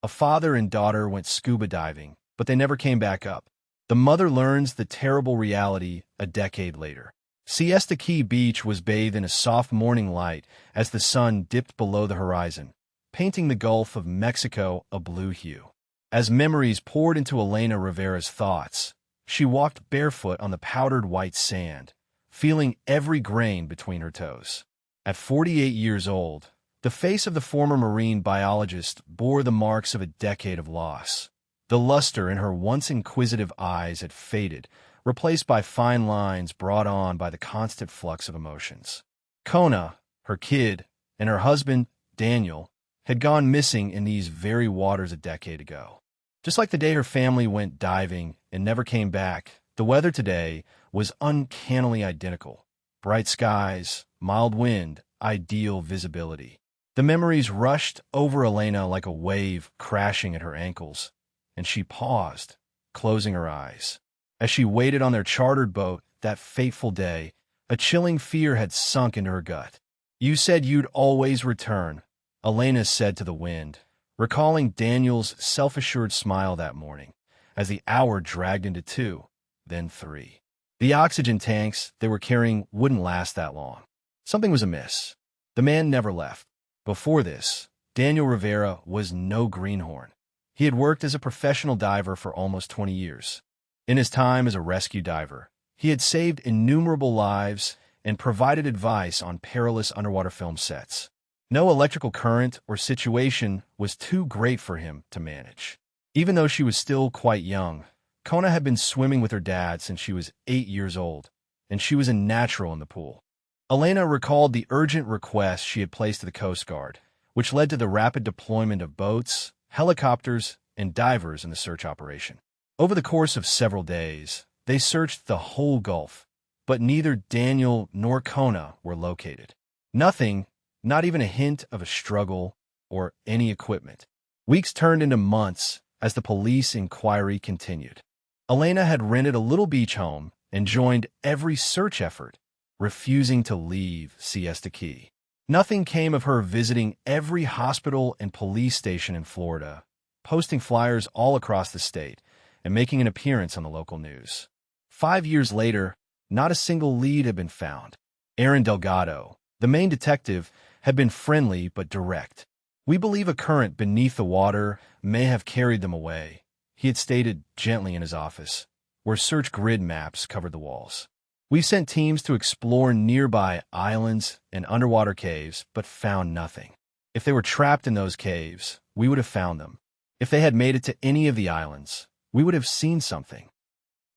A father and daughter went scuba diving, but they never came back up. The mother learns the terrible reality a decade later. Siesta Key Beach was bathed in a soft morning light as the sun dipped below the horizon, painting the Gulf of Mexico a blue hue. As memories poured into Elena Rivera's thoughts, she walked barefoot on the powdered white sand, feeling every grain between her toes. At 48 years old, the face of the former marine biologist bore the marks of a decade of loss. The luster in her once inquisitive eyes had faded, replaced by fine lines brought on by the constant flux of emotions. Kona, her kid, and her husband, Daniel, had gone missing in these very waters a decade ago. Just like the day her family went diving and never came back, the weather today was uncannily identical. Bright skies, mild wind, ideal visibility. The memories rushed over Elena like a wave crashing at her ankles, and she paused, closing her eyes. As she waited on their chartered boat that fateful day, a chilling fear had sunk into her gut. "You said you'd always return," Elena said to the wind, recalling Daniel's self-assured smile that morning, as the hour dragged into 2, then 3. The oxygen tanks they were carrying wouldn't last that long. Something was amiss. The man never left. Before this, Daniel Rivera was no greenhorn. He had worked as a professional diver for almost 20 years. In his time as a rescue diver, he had saved innumerable lives and provided advice on perilous underwater film sets. No electrical current or situation was too great for him to manage. Even though she was still quite young, Kona had been swimming with her dad since she was 8 years old, and she was a natural in the pool. Elena recalled the urgent request she had placed to the Coast Guard, which led to the rapid deployment of boats, helicopters, and divers in the search operation. Over the course of several days, they searched the whole Gulf, but neither Daniel nor Kona were located. Nothing, not even a hint of a struggle or any equipment. Weeks turned into months as the police inquiry continued. Elena had rented a little beach home and joined every search effort, refusing to leave Siesta Key. Nothing came of her visiting every hospital and police station in Florida, posting flyers all across the state, and making an appearance on the local news. 5 years later, not a single lead had been found. Aaron Delgado, the main detective, had been friendly but direct. "We believe a current beneath the water may have carried them away," he had stated gently in his office, where search grid maps covered the walls. "We sent teams to explore nearby islands and underwater caves, but found nothing. If they were trapped in those caves, we would have found them. If they had made it to any of the islands, we would have seen something."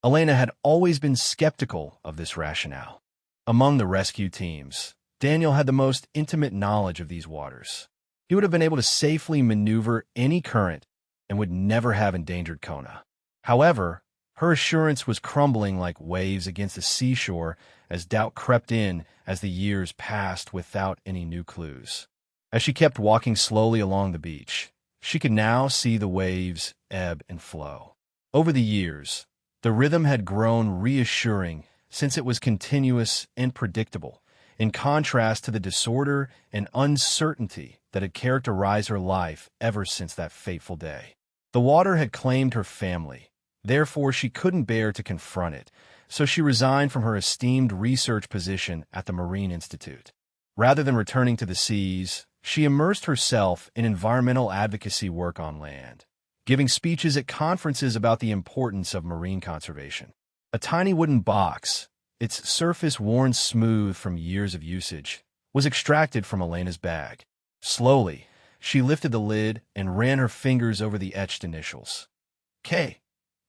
Elena had always been skeptical of this rationale. Among the rescue teams, Daniel had the most intimate knowledge of these waters. He would have been able to safely maneuver any current and would never have endangered Kona. However, her assurance was crumbling like waves against the seashore as doubt crept in as the years passed without any new clues. As she kept walking slowly along the beach, she could now see the waves ebb and flow. Over the years, the rhythm had grown reassuring since it was continuous and predictable, in contrast to the disorder and uncertainty that had characterized her life ever since that fateful day. The water had claimed her family, therefore she couldn't bear to confront it, so she resigned from her esteemed research position at the Marine Institute. Rather than returning to the seas, she immersed herself in environmental advocacy work on land, giving speeches at conferences about the importance of marine conservation. A tiny wooden box, its surface worn smooth from years of usage, was extracted from Elena's bag. Slowly, she lifted the lid and ran her fingers over the etched initials. K.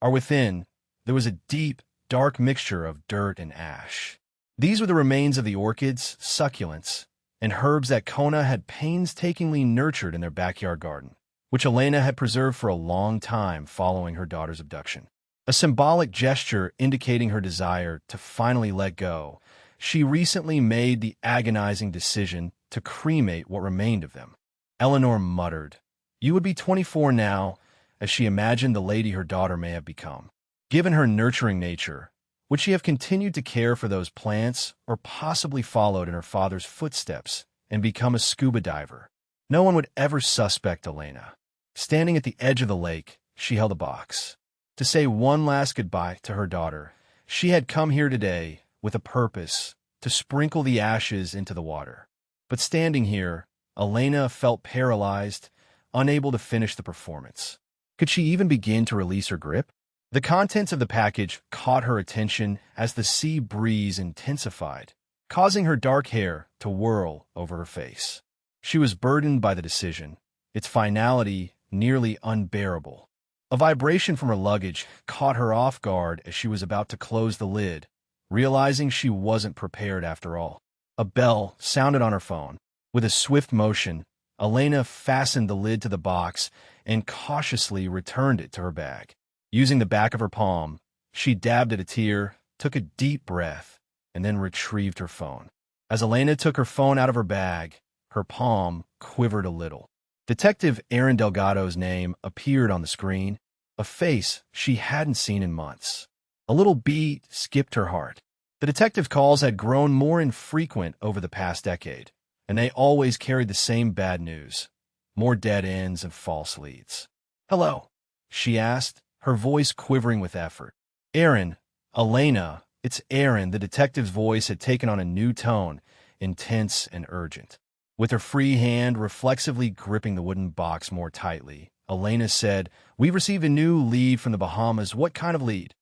Within, there was a deep, dark mixture of dirt and ash. These were the remains of the orchids, succulents, and herbs that Kona had painstakingly nurtured in their backyard garden, which Elena had preserved for a long time following her daughter's abduction. A symbolic gesture indicating her desire to finally let go, she recently made the agonizing decision to cremate what remained of them. Eleanor muttered, "You would be 24 now," as she imagined the lady her daughter may have become. Given her nurturing nature, would she have continued to care for those plants or possibly followed in her father's footsteps and become a scuba diver? No one would ever suspect Elena. Standing at the edge of the lake, she held a box. To say one last goodbye to her daughter, she had come here today with a purpose, to sprinkle the ashes into the water. But standing here, Elena felt paralyzed, unable to finish the performance. Could she even begin to release her grip? The contents of the package caught her attention as the sea breeze intensified, causing her dark hair to whirl over her face. She was burdened by the decision, its finality nearly unbearable. A vibration from her luggage caught her off guard as she was about to close the lid, realizing she wasn't prepared after all. A bell sounded on her phone. With a swift motion, Elena fastened the lid to the box and cautiously returned it to her bag. Using the back of her palm, she dabbed at a tear, took a deep breath, and then retrieved her phone. As Elena took her phone out of her bag, her palm quivered a little. Detective Aaron Delgado's name appeared on the screen, a face she hadn't seen in months. A little beat skipped her heart. The detective's calls had grown more infrequent over the past decade, and they always carried the same bad news, more dead ends and false leads. "Hello," she asked, her voice quivering with effort. "Aaron, Elena, it's Aaron." The detective's voice had taken on a new tone, intense and urgent. With her free hand reflexively gripping the wooden box more tightly, Elena said, "We've received a new lead from the Bahamas." "What kind of lead?"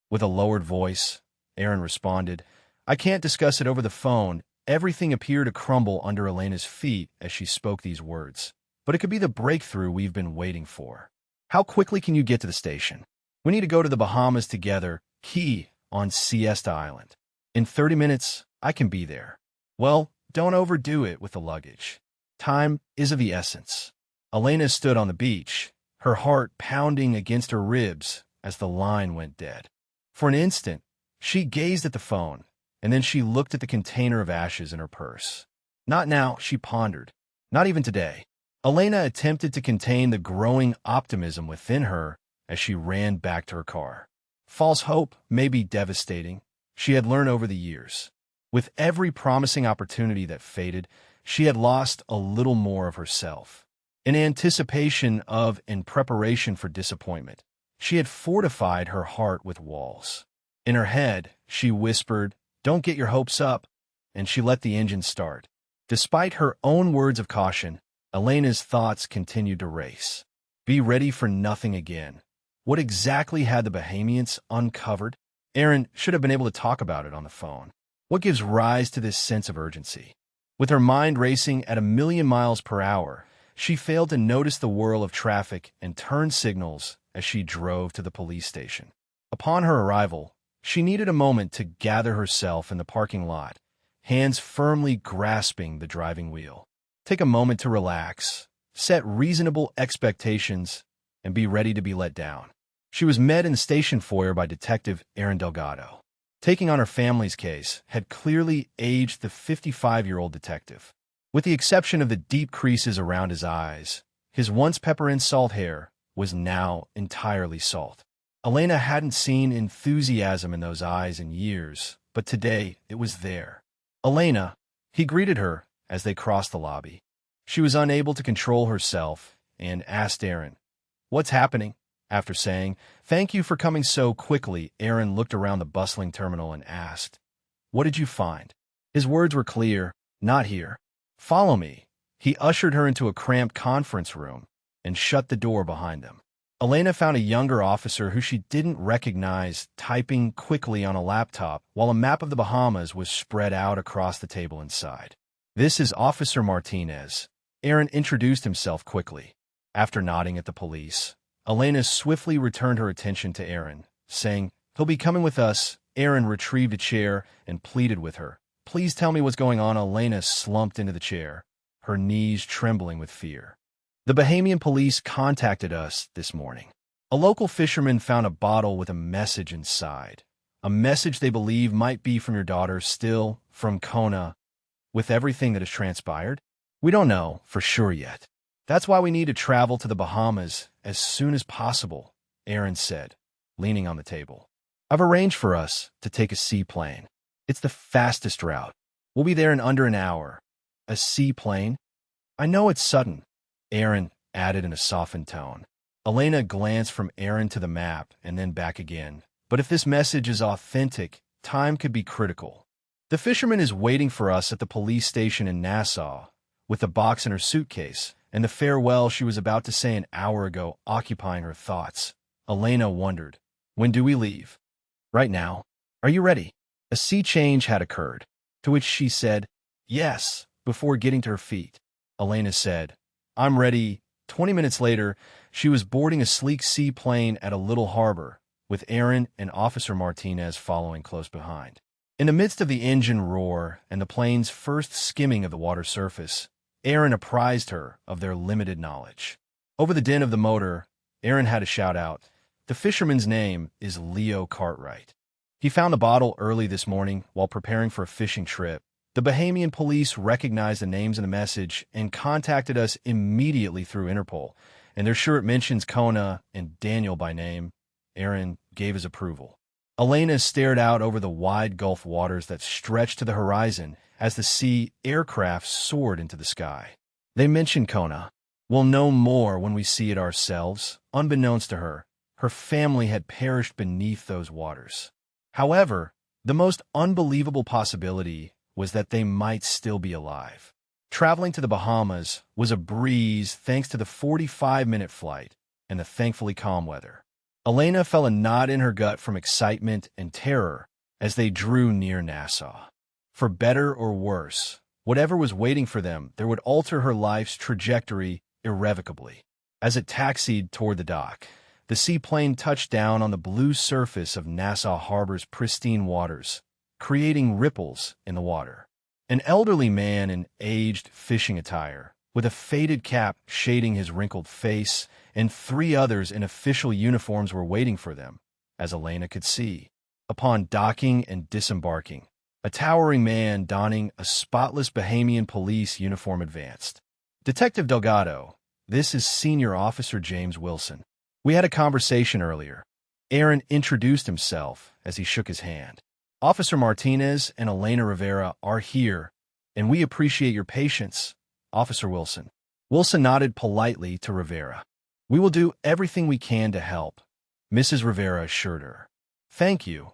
With a lowered voice, Aaron responded, "I can't discuss it over the phone." Everything appeared to crumble under Elena's feet as she spoke these words. "But it could be the breakthrough we've been waiting for." "How quickly can you get to the station?" "We need to go to the Bahamas together, Key on Siesta Island." "In 30 minutes, I can be there." "Well, don't overdo it with the luggage. Time is of the essence." Elena stood on the beach, her heart pounding against her ribs as the line went dead. For an instant, she gazed at the phone, and then she looked at the container of ashes in her purse. Not now, she pondered. Not even today. Elena attempted to contain the growing optimism within her as she ran back to her car. False hope may be devastating, she had learned over the years. With every promising opportunity that faded, she had lost a little more of herself. In anticipation of and preparation for disappointment, she had fortified her heart with walls. In her head, she whispered, "Don't get your hopes up," and she let the engine start. Despite her own words of caution, Elena's thoughts continued to race. Be ready for nothing again. What exactly had the Bahamians uncovered? Aaron should have been able to talk about it on the phone. What gives rise to this sense of urgency? With her mind racing at 1,000,000 miles per hour, she failed to notice the whirl of traffic and turn signals as she drove to the police station. Upon her arrival, she needed a moment to gather herself in the parking lot, hands firmly grasping the driving wheel. Take a moment to relax, set reasonable expectations, and be ready to be let down. She was met in the station foyer by Detective Aaron Delgado. Taking on her family's case had clearly aged the 55-year-old detective. With the exception of the deep creases around his eyes, his once pepper-and-salt hair was now entirely salt. Elena hadn't seen enthusiasm in those eyes in years, but today it was there. "Elena," he greeted her as they crossed the lobby. She was unable to control herself and asked Aaron, "What's happening?" After saying, "Thank you for coming so quickly," Aaron looked around the bustling terminal and asked, "What did you find?" His words were clear, "Not here." "Follow me." He ushered her into a cramped conference room and shut the door behind them. Elena found a younger officer who she didn't recognize typing quickly on a laptop while a map of the Bahamas was spread out across the table inside. "This is Officer Martinez." Aaron introduced himself quickly. After nodding at the police, Elena swiftly returned her attention to Aaron, saying, "He'll be coming with us." Aaron retrieved a chair and pleaded with her. "Please tell me what's going on." Elena slumped into the chair, her knees trembling with fear. "The Bahamian police contacted us this morning. A local fisherman found a bottle with a message inside. A message they believe might be from your daughter, still from Kona. With everything that has transpired, we don't know for sure yet. That's why we need to travel to the Bahamas as soon as possible," Aaron said, leaning on the table. "I've arranged for us to take a seaplane. It's the fastest route. We'll be there in under an hour." "A seaplane?" "I know it's sudden." Aaron added in a softened tone. Elena glanced from Aaron to the map and then back again. But if this message is authentic, time could be critical. The fisherman is waiting for us at the police station in Nassau, with the box in her suitcase, and the farewell she was about to say an hour ago occupying her thoughts. Elena wondered, when do we leave? Right now. Are you ready? A sea change had occurred, to which she said, yes, before getting to her feet. Elena said, I'm ready. 20 minutes later, she was boarding a sleek seaplane at a little harbor, with Aaron and Officer Martinez following close behind. In the midst of the engine roar and the plane's first skimming of the water surface, Aaron apprised her of their limited knowledge. Over the din of the motor, Aaron had to shout out, the fisherman's name is Leo Cartwright. He found the bottle early this morning while preparing for a fishing trip. The Bahamian police recognized the names in the message and contacted us immediately through Interpol, and they're sure it mentions Kona and Daniel by name. Aaron gave his approval. Elena stared out over the wide Gulf waters that stretched to the horizon as the sea aircraft soared into the sky. They mentioned Kona. We'll know more when we see it ourselves. Unbeknownst to her, her family had perished beneath those waters. However, the most unbelievable possibility was that they might still be alive. Traveling to the Bahamas was a breeze thanks to the 45-minute flight and the thankfully calm weather. Elena felt a knot in her gut from excitement and terror as they drew near Nassau. For better or worse, whatever was waiting for them there would alter her life's trajectory irrevocably. As it taxied toward the dock, the seaplane touched down on the blue surface of Nassau Harbor's pristine waters, creating ripples in the water. An elderly man in aged fishing attire, with a faded cap shading his wrinkled face, and 3 others in official uniforms were waiting for them, as Elena could see. Upon docking and disembarking, a towering man donning a spotless Bahamian police uniform advanced. Detective Delgado, this is Senior Officer James Wilson. We had a conversation earlier. Aaron introduced himself as he shook his hand. Officer Martinez and Elena Rivera are here, and we appreciate your patience, Officer Wilson. Wilson nodded politely to Rivera. We will do everything we can to help, Mrs. Rivera assured her. Thank you,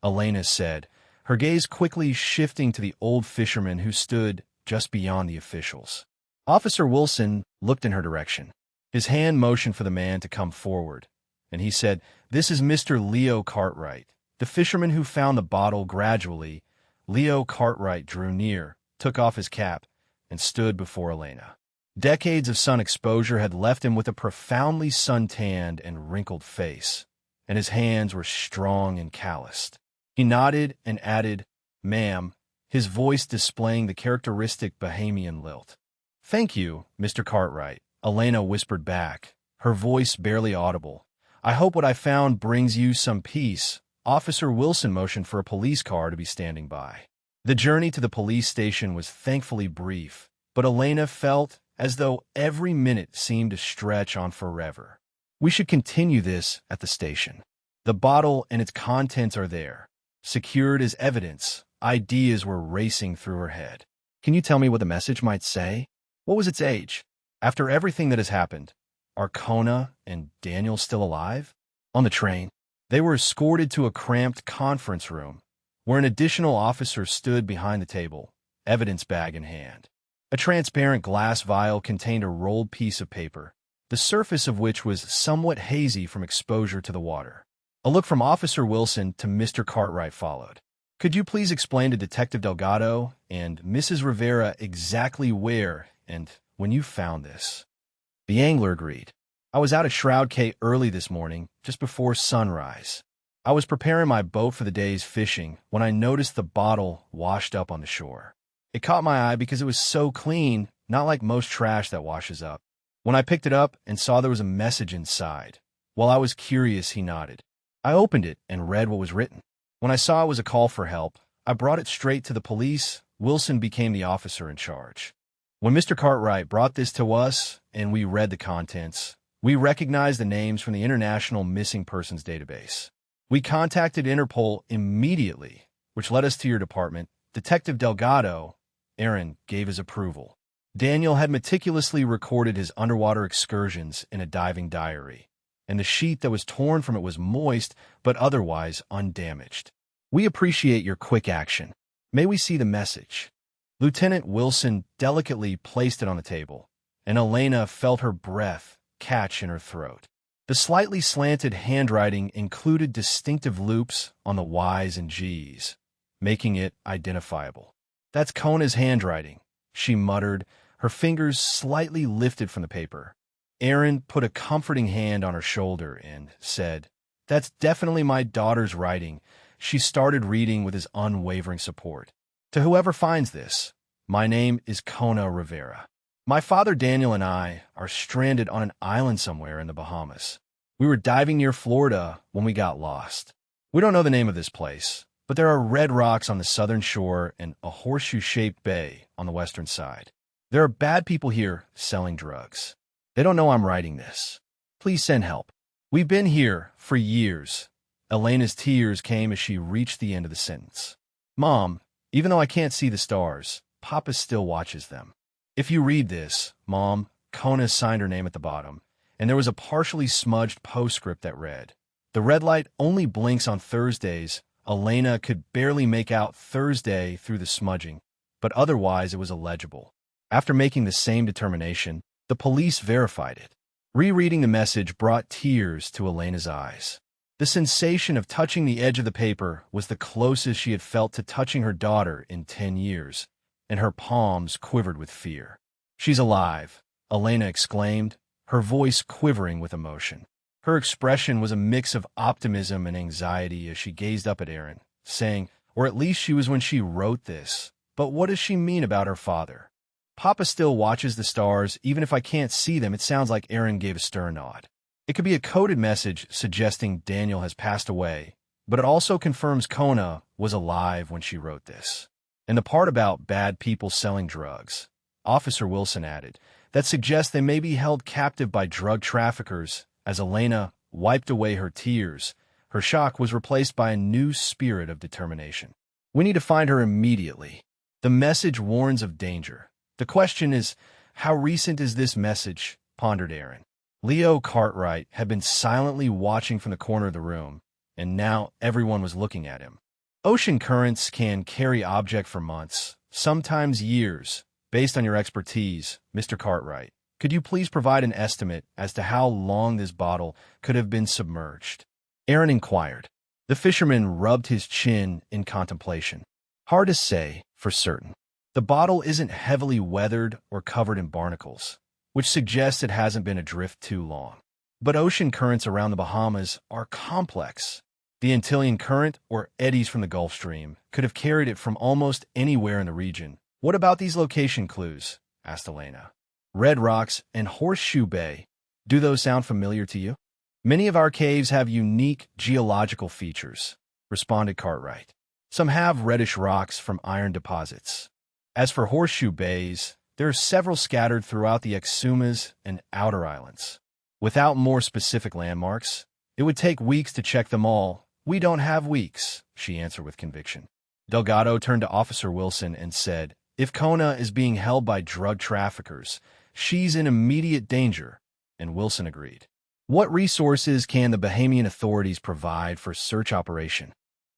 Elena said, her gaze quickly shifting to the old fisherman who stood just beyond the officials. Officer Wilson looked in her direction. His hand motioned for the man to come forward, and he said, This is Mr. Leo Cartwright, the fisherman who found the bottle. Gradually, Leo Cartwright drew near, took off his cap, and stood before Elena. Decades of sun exposure had left him with a profoundly sun-tanned and wrinkled face, and his hands were strong and calloused. He nodded and added, Ma'am, his voice displaying the characteristic Bahamian lilt. Thank you, Mr. Cartwright, Elena whispered back, her voice barely audible. I hope what I found brings you some peace. Officer Wilson motioned for a police car to be standing by. The journey to the police station was thankfully brief, but Elena felt as though every minute seemed to stretch on forever. We should continue this at the station. The bottle and its contents are there, secured as evidence. Ideas were racing through her head. Can you tell me what the message might say? What was its age? After everything that has happened, are Kona and Daniel still alive? On the train, they were escorted to a cramped conference room, where an additional officer stood behind the table, evidence bag in hand. A transparent glass vial contained a rolled piece of paper, the surface of which was somewhat hazy from exposure to the water. A look from Officer Wilson to Mr. Cartwright followed. Could you please explain to Detective Delgado and Mrs. Rivera exactly where and when you found this? The angler agreed. I was out at Shroud Cay early this morning, just before sunrise. I was preparing my boat for the day's fishing when I noticed the bottle washed up on the shore. It caught my eye because it was so clean, not like most trash that washes up. When I picked it up and saw there was a message inside, while I was curious, he nodded. I opened it and read what was written. When I saw it was a call for help, I brought it straight to the police. Wilson became the officer in charge. When Mr. Cartwright brought this to us and we read the contents, we recognized the names from the International Missing Persons Database. We contacted Interpol immediately, which led us to your department. Detective Delgado, Aaron, gave his approval. Daniel had meticulously recorded his underwater excursions in a diving diary, and the sheet that was torn from it was moist but otherwise undamaged. We appreciate your quick action. May we see the message? Lieutenant Wilson delicately placed it on the table, and Elena felt her breath catch in her throat. The slightly slanted handwriting included distinctive loops on the Y's and G's, making it identifiable. "That's Kona's handwriting," she muttered, her fingers slightly lifted from the paper. Aaron put a comforting hand on her shoulder and said, "That's definitely my daughter's writing." She started reading with his unwavering support. "To whoever finds this, my name is Kona Rivera. My father Daniel and I are stranded on an island somewhere in the Bahamas. We were diving near Florida when we got lost. We don't know the name of this place, but there are red rocks on the southern shore and a horseshoe-shaped bay on the western side. There are bad people here selling drugs. They don't know I'm writing this. Please send help. We've been here for years." Elena's tears came as she reached the end of the sentence. "Mom, even though I can't see the stars, Papa still watches them. If you read this, Mom," Kona signed her name at the bottom, and there was a partially smudged postscript that read, "The red light only blinks on Thursdays." Elena could barely make out Thursday through the smudging, but otherwise it was illegible. After making the same determination, the police verified it. Rereading the message brought tears to Elena's eyes. The sensation of touching the edge of the paper was the closest she had felt to touching her daughter in 10 years, and her palms quivered with fear. "She's alive," Elena exclaimed, her voice quivering with emotion. Her expression was a mix of optimism and anxiety as she gazed up at Aaron, saying, "Or at least she was when she wrote this. But what does she mean about her father?" "Papa still watches the stars, even if I can't see them." It sounds like Aaron gave a stern nod. "It could be a coded message suggesting Daniel has passed away, but it also confirms Kona was alive when she wrote this. And the part about bad people selling drugs," Officer Wilson added, "that suggests they may be held captive by drug traffickers." As Elena wiped away her tears, her shock was replaced by a new spirit of determination. "We need to find her immediately. The message warns of danger. The question is, how recent is this message?" pondered Aaron. Leo Cartwright had been silently watching from the corner of the room, and now everyone was looking at him. "Ocean currents can carry objects for months, sometimes years. Based on your expertise, Mr. Cartwright, could you please provide an estimate as to how long this bottle could have been submerged?" Aaron inquired. The fisherman rubbed his chin in contemplation. "Hard to say for certain. The bottle isn't heavily weathered or covered in barnacles, which suggests it hasn't been adrift too long. But ocean currents around the Bahamas are complex. The Antillean current or eddies from the Gulf Stream could have carried it from almost anywhere in the region." "What about these location clues?" asked Elena. "Red Rocks and Horseshoe Bay. Do those sound familiar to you?" "Many of our caves have unique geological features," responded Cartwright. "Some have reddish rocks from iron deposits. As for horseshoe bays, there are several scattered throughout the Exumas and outer islands. Without more specific landmarks, it would take weeks to check them all." "We don't have weeks," she answered with conviction. Delgado turned to Officer Wilson and said, "If Kona is being held by drug traffickers, she's in immediate danger," and Wilson agreed. "What resources can the Bahamian authorities provide for search operation?"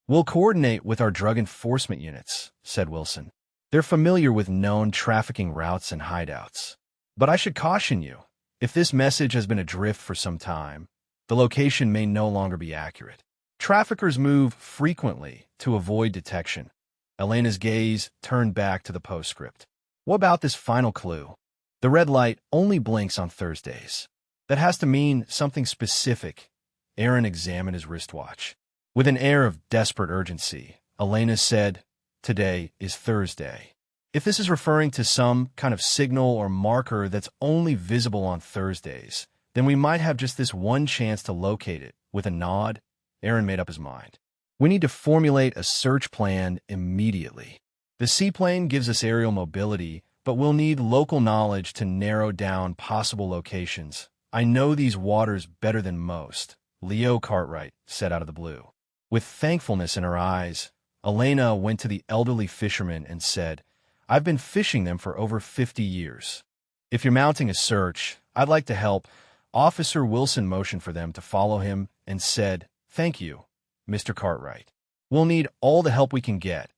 "We'll coordinate with our drug enforcement units," said Wilson. "They're familiar with known trafficking routes and hideouts. But I should caution you, if this message has been adrift for some time, the location may no longer be accurate. Traffickers move frequently to avoid detection." Elena's gaze turned back to the postscript. "What about this final clue? The red light only blinks on Thursdays. That has to mean something specific." Aaron examined his wristwatch. With an air of desperate urgency, Elena said, "Today is Thursday. If this is referring to some kind of signal or marker that's only visible on Thursdays, then we might have just this one chance to locate it." With a nod, Aaron made up his mind. "We need to formulate a search plan immediately. The seaplane gives us aerial mobility, but we'll need local knowledge to narrow down possible locations. I know these waters better than most," Leo Cartwright said out of the blue. With thankfulness in her eyes, Elena went to the elderly fisherman and said, I've been fishing them for over 50 years. If you're mounting a search, I'd like to help." Officer Wilson motioned for them to follow him and said, "Thank you, Mr. Cartwright. We'll need all the help we can get."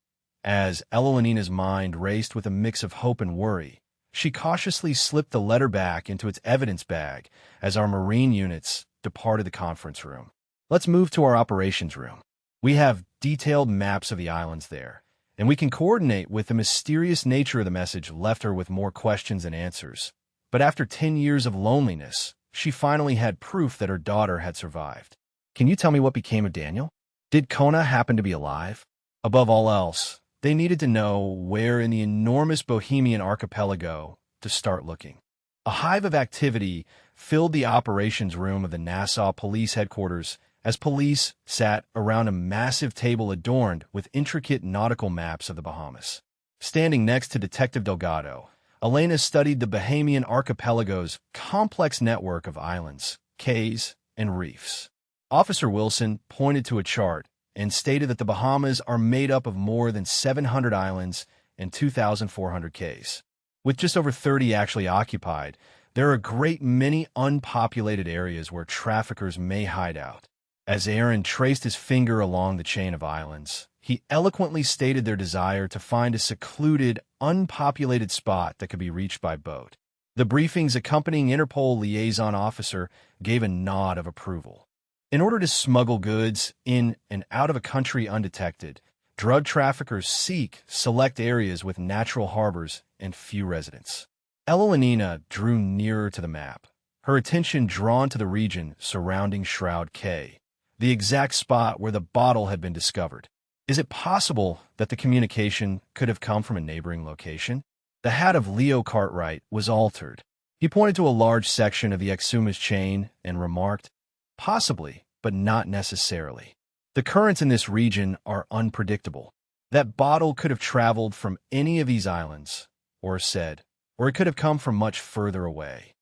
As Elenina's mind raced with a mix of hope and worry, she cautiously slipped the letter back into its evidence bag as our Marine units departed the conference room. "Let's move to our operations room. We have detailed maps of the islands there, and we can coordinate with." The mysterious nature of the message left her with more questions than answers. But after 10 years of loneliness, she finally had proof that her daughter had survived. "Can you tell me what became of Daniel? Did Kona happen to be alive?" Above all else, they needed to know where in the enormous Bohemian archipelago to start looking. A hive of activity filled the operations room of the Nassau Police Headquarters as police sat around a massive table adorned with intricate nautical maps of the Bahamas. Standing next to Detective Delgado, Elena studied the Bahamian archipelago's complex network of islands, cays, and reefs. Officer Wilson pointed to a chart and stated that the Bahamas are made up of more than 700 islands and 2,400 cays. With just over 30 actually occupied, there are a great many unpopulated areas where traffickers may hide out. As Aaron traced his finger along the chain of islands, he eloquently stated their desire to find a secluded, unpopulated spot that could be reached by boat. The briefing's accompanying Interpol liaison officer gave a nod of approval. In order to smuggle goods in and out of a country undetected, drug traffickers seek select areas with natural harbors and few residents. Elenina drew nearer to the map, her attention drawn to the region surrounding Shroud Cay, the exact spot where the bottle had been discovered. Is it possible that the communication could have come from a neighboring location? The hat of Leo Cartwright was altered. He pointed to a large section of the Exuma's chain and remarked, "Possibly, but not necessarily. The currents in this region are unpredictable. That bottle could have traveled from any of these islands, or it could have come from much further away."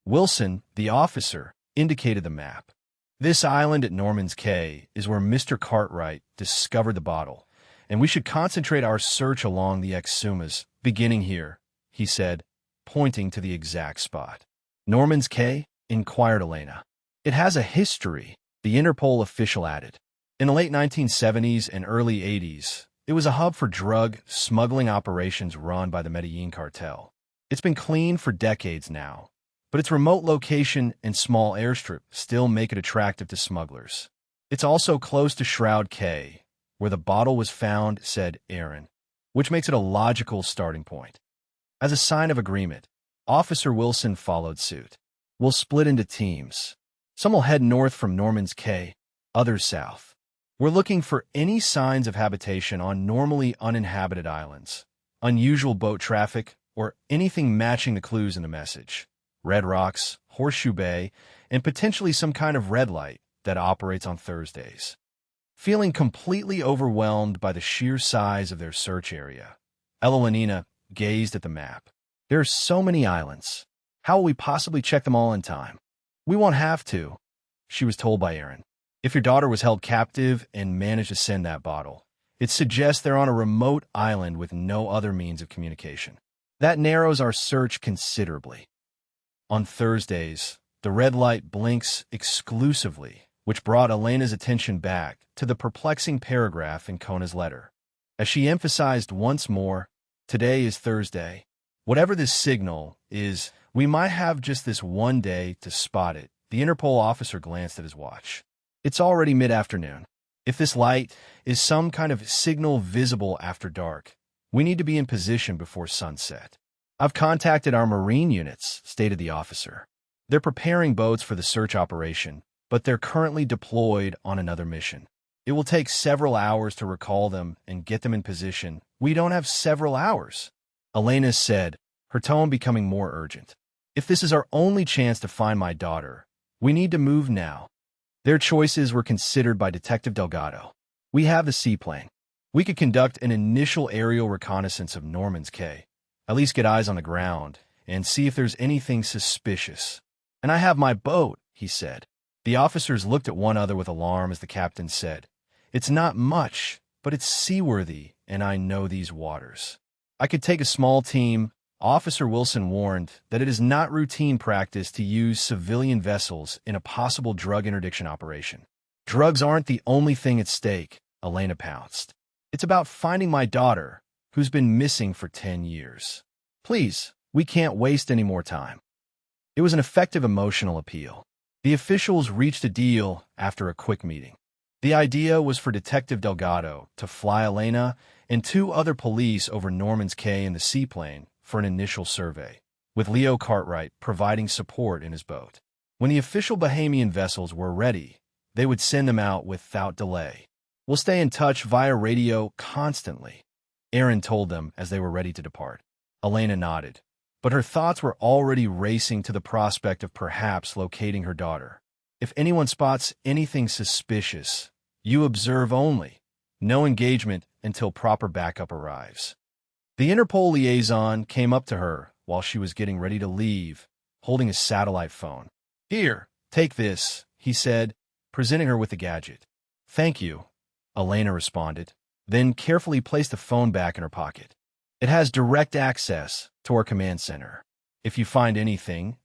Wilson, the officer, indicated the map. "This island at Norman's Cay is where Mr. Cartwright discovered the bottle, and we should concentrate our search along the Exumas, beginning here," he said, pointing to the exact spot. "Norman's Cay?" inquired Elena. "It has a history," the Interpol official added. "In the late 1970s and early 80s, it was a hub for drug smuggling operations run by the Medellin cartel. It's been cleaned for decades now, but its remote location and small airstrip still make it attractive to smugglers. It's also close to Shroud Cay, where the bottle was found," said Aaron, "which makes it a logical starting point." As a sign of agreement, Officer Wilson followed suit. "We'll split into teams. Some will head north from Norman's Cay, others south. We're looking for any signs of habitation on normally uninhabited islands, unusual boat traffic, or anything matching the clues in the message. Red Rocks, Horseshoe Bay, and potentially some kind of red light that operates on Thursdays." Feeling completely overwhelmed by the sheer size of their search area, Elenina gazed at the map. "There are so many islands. How will we possibly check them all in time?" "We won't have to," she was told by Aaron. "If your daughter was held captive and managed to send that bottle, it suggests they're on a remote island with no other means of communication. That narrows our search considerably." On Thursdays, the red light blinks exclusively, which brought Elena's attention back to the perplexing paragraph in Kona's letter. As she emphasized once more, "Today is Thursday. Whatever this signal is, we might have just this one day to spot it." The Interpol officer glanced at his watch. "It's already mid-afternoon. If this light is some kind of signal visible after dark, we need to be in position before sunset." "I've contacted our Marine units," stated the officer. "They're preparing boats for the search operation, but they're currently deployed on another mission. It will take several hours to recall them and get them in position." "We don't have several hours," Elena said, her tone becoming more urgent. "If this is our only chance to find my daughter, we need to move now." Their choices were considered by Detective Delgado. "We have the seaplane. We could conduct an initial aerial reconnaissance of Norman's Cay, at least get eyes on the ground, and see if there's anything suspicious." "And I have my boat," he said. The officers looked at one another with alarm as the captain said, "It's not much, but it's seaworthy, and I know these waters." I could take a small team. Officer Wilson warned that it is not routine practice to use civilian vessels in a possible drug interdiction operation. Drugs aren't the only thing at stake, Elena pounced. It's about finding my daughter, who's been missing for 10 years. Please, we can't waste any more time. It was an effective emotional appeal. The officials reached a deal after a quick meeting. The idea was for Detective Delgado to fly Elena and 2 other police over Norman's Cay in the seaplane for an initial survey, with Leo Cartwright providing support in his boat. When the official Bahamian vessels were ready, they would send them out without delay. We'll stay in touch via radio constantly, Aaron told them as they were ready to depart. Elena nodded, but her thoughts were already racing to the prospect of perhaps locating her daughter. If anyone spots anything suspicious, you observe only. No engagement until proper backup arrives. The Interpol liaison came up to her while she was getting ready to leave, holding a satellite phone. Here, take this, he said, presenting her with the gadget. Thank you, Elena responded, then carefully placed the phone back in her pocket. It has direct access to our command center. If you find anything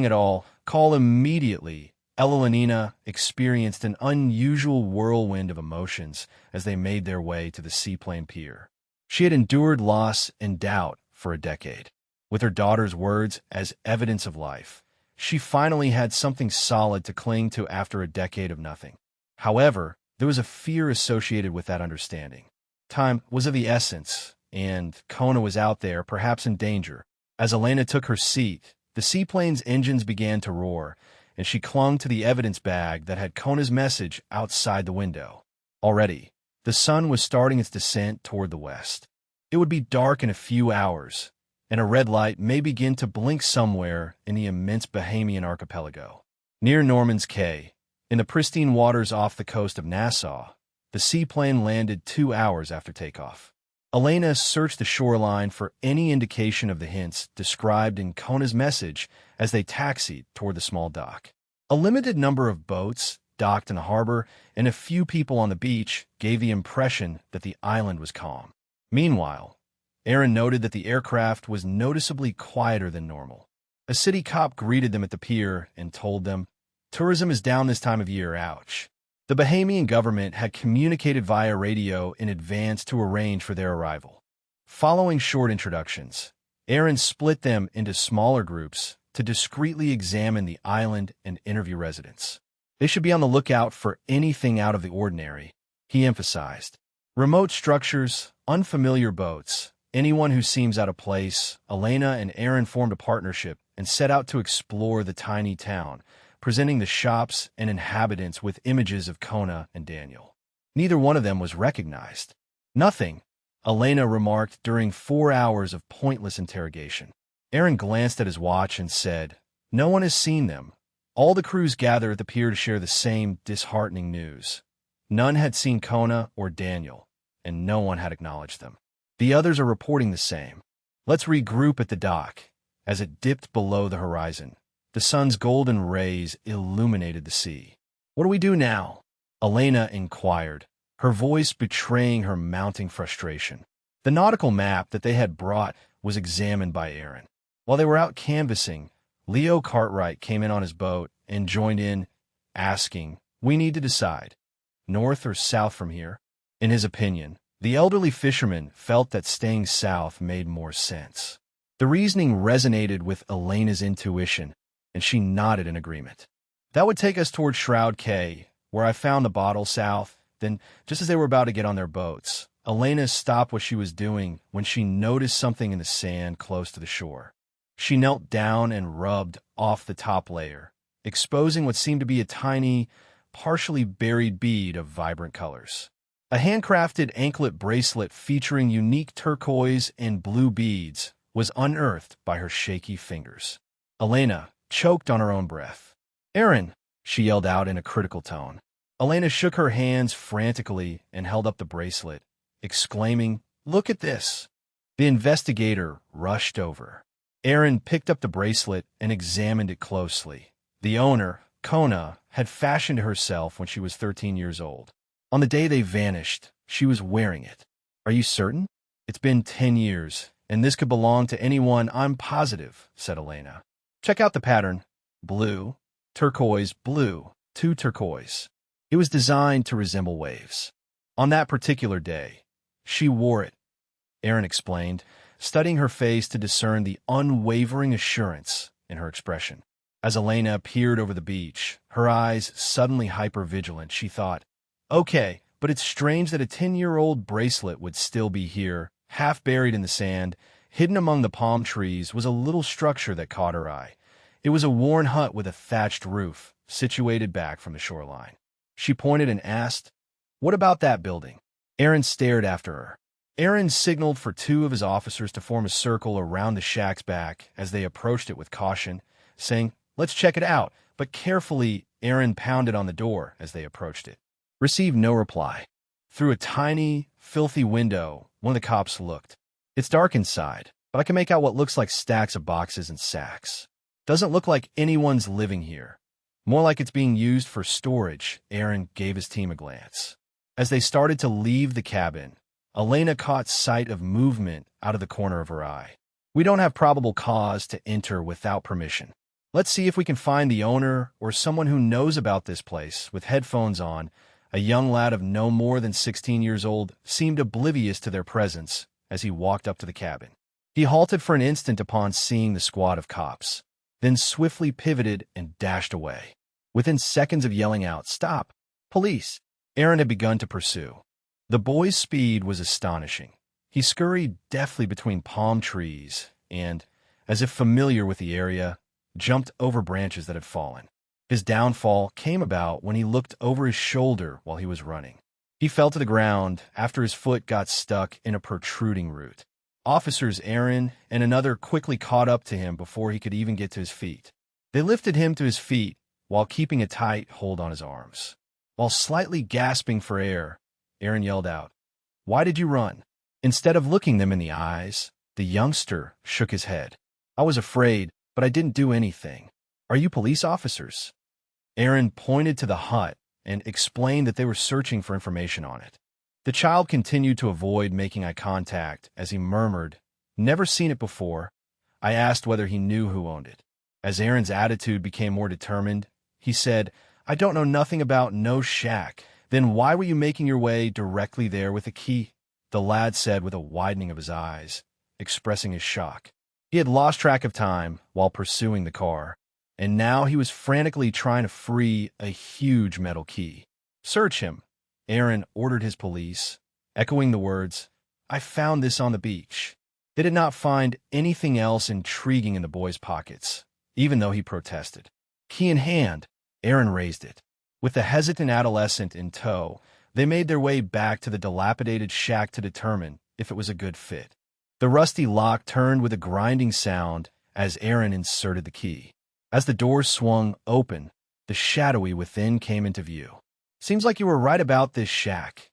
at all, call immediately. Elenina experienced an unusual whirlwind of emotions as they made their way to the seaplane pier. She had endured loss and doubt for a decade. With her daughter's words as evidence of life, she finally had something solid to cling to after a decade of nothing. However, there was a fear associated with that understanding. Time was of the essence, and Kona was out there, perhaps in danger. As Elena took her seat, the seaplane's engines began to roar, and she clung to the evidence bag that had Kona's message outside the window. Already, the sun was starting its descent toward the west. It would be dark in a few hours, and a red light may begin to blink somewhere in the immense Bahamian archipelago. Near Norman's Cay, in the pristine waters off the coast of Nassau, the seaplane landed 2 hours after takeoff. Elena searched the shoreline for any indication of the hints described in Kona's message as they taxied toward the small dock. A limited number of boats docked in the harbor and a few people on the beach gave the impression that the island was calm. Meanwhile, Aaron noted that the aircraft was noticeably quieter than normal. A city cop greeted them at the pier and told them, "Tourism is down this time of year, ouch." The Bahamian government had communicated via radio in advance to arrange for their arrival. Following short introductions, Aaron split them into smaller groups to discreetly examine the island and interview residents. They should be on the lookout for anything out of the ordinary, he emphasized. Remote structures, unfamiliar boats, anyone who seems out of place. Elena and Aaron formed a partnership and set out to explore the tiny town, presenting the shops and inhabitants with images of Kona and Daniel. Neither one of them was recognized. Nothing, Elena remarked during 4 hours of pointless interrogation. Aaron glanced at his watch and said, "No one has seen them." All the crews gathered at the pier to share the same disheartening news. None had seen Kona or Daniel, and no one had acknowledged them. The others are reporting the same. Let's regroup at the dock. As it dipped below the horizon, the sun's golden rays illuminated the sea. "What do we do now?" Elena inquired, her voice betraying her mounting frustration. The nautical map that they had brought was examined by Aaron. While they were out canvassing, Leo Cartwright came in on his boat and joined in, asking, "We need to decide, north or south from here?" In his opinion, the elderly fisherman felt that staying south made more sense. The reasoning resonated with Elena's intuition, and she nodded in agreement. "That would take us toward Shroud Cay, where I found the bottle south." Then, just as they were about to get on their boats, Elena stopped what she was doing when she noticed something in the sand close to the shore. She knelt down and rubbed off the top layer, exposing what seemed to be a tiny, partially buried bead of vibrant colors. A handcrafted anklet bracelet featuring unique turquoise and blue beads was unearthed by her shaky fingers. Elena choked on her own breath. "Aaron!" she yelled out in a critical tone. Elena shook her hands frantically and held up the bracelet, exclaiming, "Look at this!" The investigator rushed over. Aaron picked up the bracelet and examined it closely. The owner, Kona, had fashioned it herself when she was 13 years old. On the day they vanished, she was wearing it. "Are you certain? It's been 10 years, and this could belong to anyone, I'm positive, said Elena. Check out the pattern. Blue, turquoise, blue, two turquoise. It was designed to resemble waves. On that particular day, she wore it, Aaron explained, studying her face to discern the unwavering assurance in her expression. As Elena peered over the beach, her eyes suddenly hyper-vigilant, she thought, okay, but it's strange that a 10-year-old bracelet would still be here. Half buried in the sand, hidden among the palm trees, was a little structure that caught her eye. It was a worn hut with a thatched roof, situated back from the shoreline. She pointed and asked, "What about that building?" Aaron stared after her. Aaron signaled for two of his officers to form a circle around the shack's back as they approached it with caution, saying, "Let's check it out." But carefully, Aaron pounded on the door as they approached it. Received no reply. Through a tiny, filthy window, one of the cops looked. It's dark inside, but I can make out what looks like stacks of boxes and sacks. Doesn't look like anyone's living here. More like it's being used for storage. Aaron gave his team a glance. As they started to leave the cabin, Elena caught sight of movement out of the corner of her eye. We don't have probable cause to enter without permission. Let's see if we can find the owner or someone who knows about this place. With headphones on, a young lad of no more than 16 years old seemed oblivious to their presence as he walked up to the cabin. He halted for an instant upon seeing the squad of cops, then swiftly pivoted and dashed away. Within seconds of yelling out, "Stop! Police!" Aaron had begun to pursue. The boy's speed was astonishing. He scurried deftly between palm trees and, as if familiar with the area, jumped over branches that had fallen. His downfall came about when he looked over his shoulder while he was running. He fell to the ground after his foot got stuck in a protruding root. Officers Aaron and another quickly caught up to him before he could even get to his feet. They lifted him to his feet while keeping a tight hold on his arms. While slightly gasping for air, Aaron yelled out, "Why did you run?" Instead of looking them in the eyes, the youngster shook his head. "I was afraid, but I didn't do anything." "Are you police officers?" Aaron pointed to the hut and explained that they were searching for information on it. The child continued to avoid making eye contact as he murmured, "Never seen it before." I asked whether he knew who owned it. As Aaron's attitude became more determined, he said, "I don't know nothing about no shack." "Then why were you making your way directly there with a key?" the lad said with a widening of his eyes, expressing his shock. He had lost track of time while pursuing the car, and now he was frantically trying to free a huge metal key. "Search him," Aaron ordered his police, echoing the words, "I found this on the beach." They did not find anything else intriguing in the boy's pockets, even though he protested. Key in hand, Aaron raised it. With the hesitant adolescent in tow, they made their way back to the dilapidated shack to determine if it was a good fit. The rusty lock turned with a grinding sound as Aaron inserted the key. As the door swung open, the shadowy within came into view. "Seems like you were right about this shack,"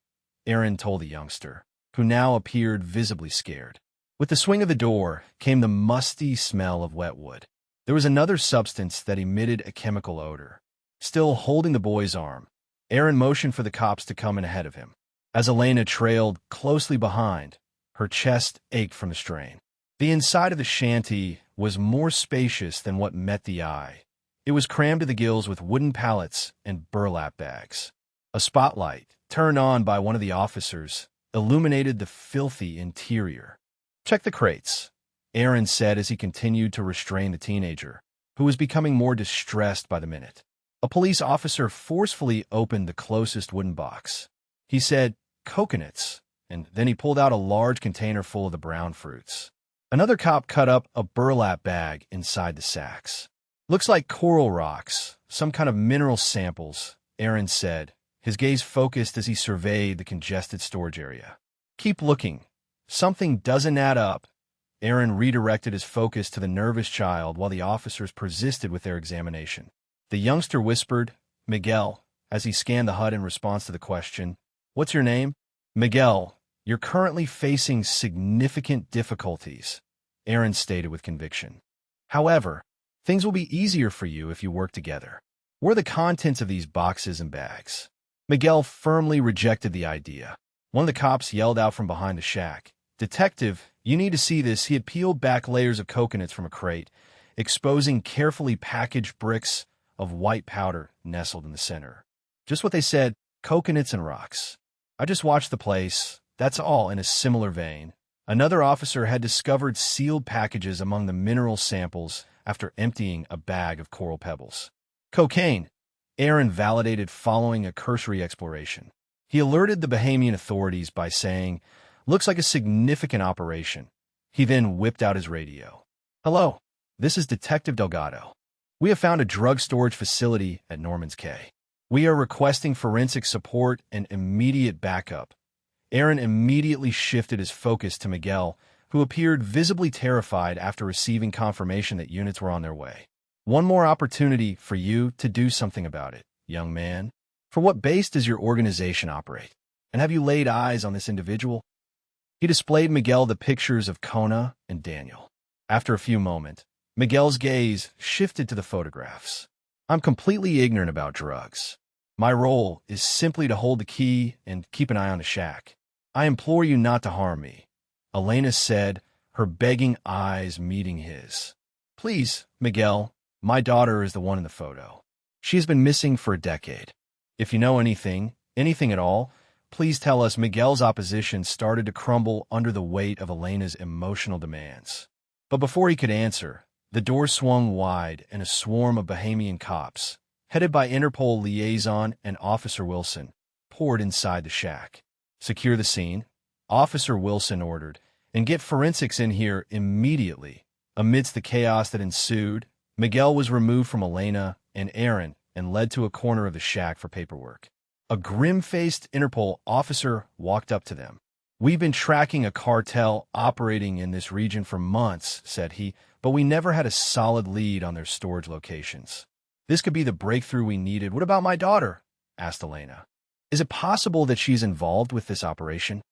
Aaron told the youngster, who now appeared visibly scared. With the swing of the door came the musty smell of wet wood. There was another substance that emitted a chemical odor. Still holding the boy's arm, Aaron motioned for the cops to come in ahead of him. As Elena trailed closely behind, her chest ached from the strain. The inside of the shanty was more spacious than what met the eye. It was crammed to the gills with wooden pallets and burlap bags. A spotlight, turned on by one of the officers, illuminated the filthy interior. "Check the crates," Aaron said as he continued to restrain the teenager, who was becoming more distressed by the minute. A police officer forcefully opened the closest wooden box. He said, "Coconuts," and then he pulled out a large container full of the brown fruits. Another cop cut up a burlap bag inside the sacks. "Looks like coral rocks, some kind of mineral samples," Aaron said, his gaze focused as he surveyed the congested storage area. "Keep looking. Something doesn't add up." Aaron redirected his focus to the nervous child while the officers persisted with their examination. The youngster whispered, "Miguel," as he scanned the hut in response to the question, "What's your name?" "Miguel, you're currently facing significant difficulties," Aaron stated with conviction. "However, things will be easier for you if you work together. What are the contents of these boxes and bags?" Miguel firmly rejected the idea. One of the cops yelled out from behind the shack, "Detective, you need to see this." He had peeled back layers of coconuts from a crate, exposing carefully packaged bricks of white powder nestled in the center. Just what they said, coconuts and rocks. I just watched the place, that's all. In a similar vein, another officer had discovered sealed packages among the mineral samples after emptying a bag of coral pebbles. Cocaine, Aaron validated following a cursory exploration. He alerted the Bahamian authorities by saying, "Looks like a significant operation." He then whipped out his radio. "Hello, this is Detective Delgado. We have found a drug storage facility at Norman's Cay. We are requesting forensic support and immediate backup." Aaron immediately shifted his focus to Miguel, who appeared visibly terrified after receiving confirmation that units were on their way. "One more opportunity for you to do something about it, young man. For what base does your organization operate? And have you laid eyes on this individual?" He displayed Miguel the pictures of Kona and Daniel. After a few moments, Miguel's gaze shifted to the photographs. "I'm completely ignorant about drugs. My role is simply to hold the key and keep an eye on the shack. I implore you not to harm me," Elena said, her begging eyes meeting his. "Please, Miguel, my daughter is the one in the photo. She has been missing for a decade. If you know anything at all, please tell us." Miguel's opposition started to crumble under the weight of Elena's emotional demands. But before he could answer, the door swung wide and a swarm of Bahamian cops, headed by Interpol liaison and Officer Wilson, poured inside the shack. "Secure the scene," Officer Wilson ordered, "and get forensics in here immediately." Amidst the chaos that ensued, Miguel was removed from Elena and Aaron and led to a corner of the shack for paperwork. A grim-faced Interpol officer walked up to them. "We've been tracking a cartel operating in this region for months," said he, "but we never had a solid lead on their storage locations. This could be the breakthrough we needed." "What about my daughter?" asked Elena. "Is it possible that she's involved with this operation?"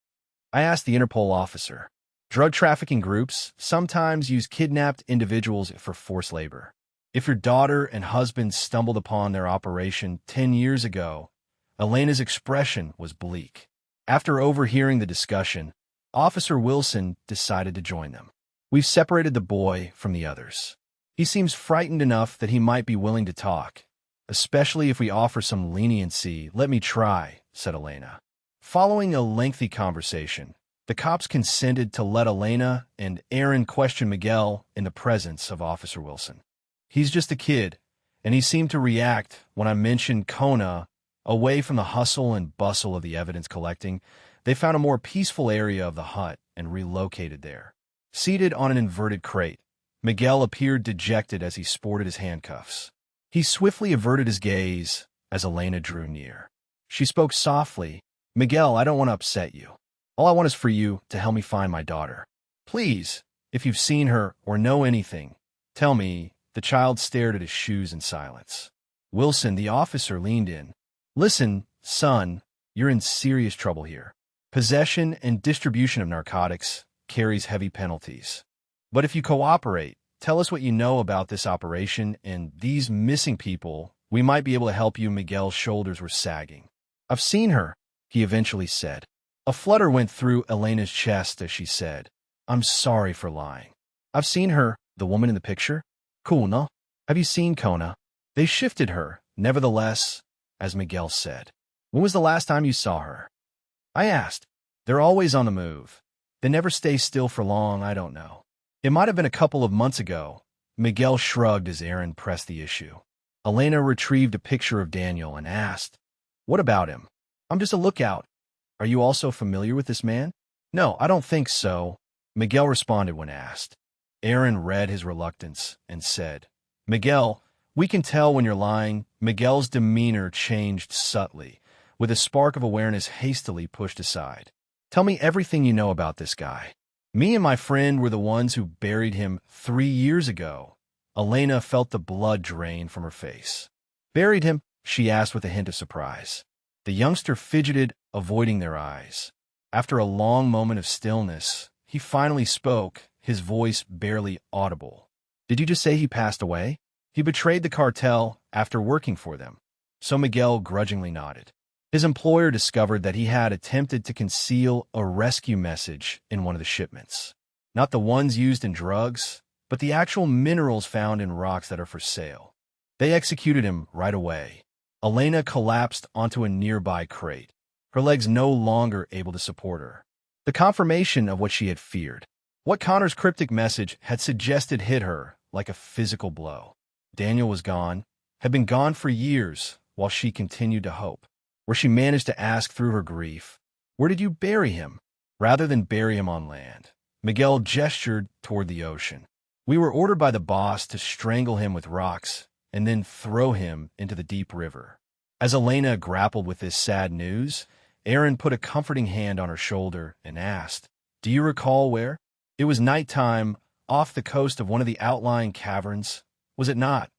I asked the Interpol officer. "Drug trafficking groups sometimes use kidnapped individuals for forced labor. If your daughter and husband stumbled upon their operation 10 years ago," Elena's expression was bleak. After overhearing the discussion, Officer Wilson decided to join them. "We've separated the boy from the others. He seems frightened enough that he might be willing to talk, especially if we offer some leniency." "Let me try," said Elena. Following a lengthy conversation, the cops consented to let Elena and Aaron question Miguel in the presence of Officer Wilson. "He's just a kid, and he seemed to react when I mentioned Kona." Away from the hustle and bustle of the evidence collecting, they found a more peaceful area of the hut and relocated there. Seated on an inverted crate, Miguel appeared dejected as he sported his handcuffs. He swiftly averted his gaze as Elena drew near. She spoke softly. "Miguel, I don't want to upset you. All I want is for you to help me find my daughter. Please, if you've seen her or know anything, tell me." The child stared at his shoes in silence. Wilson, the officer, leaned in. "Listen, son, you're in serious trouble here. Possession and distribution of narcotics carries heavy penalties. But if you cooperate, tell us what you know about this operation and these missing people, we might be able to help you." Miguel's shoulders were sagging. "I've seen her," he eventually said. A flutter went through Elena's chest as she said, "I'm sorry for lying. I've seen her, the woman in the picture." "Cool, no? Have you seen Kona?" "They shifted her, nevertheless," as Miguel said. "When was the last time you saw her?" I asked. "They're always on the move. They never stay still for long. I don't know. It might have been a couple of months ago." Miguel shrugged as Aaron pressed the issue. Elena retrieved a picture of Daniel and asked, "What about him?" "I'm just a lookout. Are you also familiar with this man?" "No, I don't think so," Miguel responded when asked. Aaron read his reluctance and said, "Miguel, we can tell when you're lying." Miguel's demeanor changed subtly, with a spark of awareness hastily pushed aside. "Tell me everything you know about this guy. Me and my friend were the ones who buried him 3 years ago." Elena felt the blood drain from her face. "Buried him?" she asked with a hint of surprise. The youngster fidgeted, avoiding their eyes. After a long moment of stillness, he finally spoke, his voice barely audible. "Did you just say he passed away?" "He betrayed the cartel after working for them." So Miguel grudgingly nodded. His employer discovered that he had attempted to conceal a rescue message in one of the shipments. Not the ones used in drugs, but the actual minerals found in rocks that are for sale. They executed him right away. Elena collapsed onto a nearby crate, her legs no longer able to support her. The confirmation of what she had feared. What Connor's cryptic message had suggested hit her like a physical blow. Daniel was gone, had been gone for years, while she continued to hope. Where she managed to ask through her grief, "Where did you bury him?" Rather than bury him on land, Miguel gestured toward the ocean. "We were ordered by the boss to strangle him with rocks and then throw him into the deep river." As Elena grappled with this sad news, Aaron put a comforting hand on her shoulder and asked, "Do you recall where?" "It was nighttime, off the coast of one of the outlying caverns, was it not?"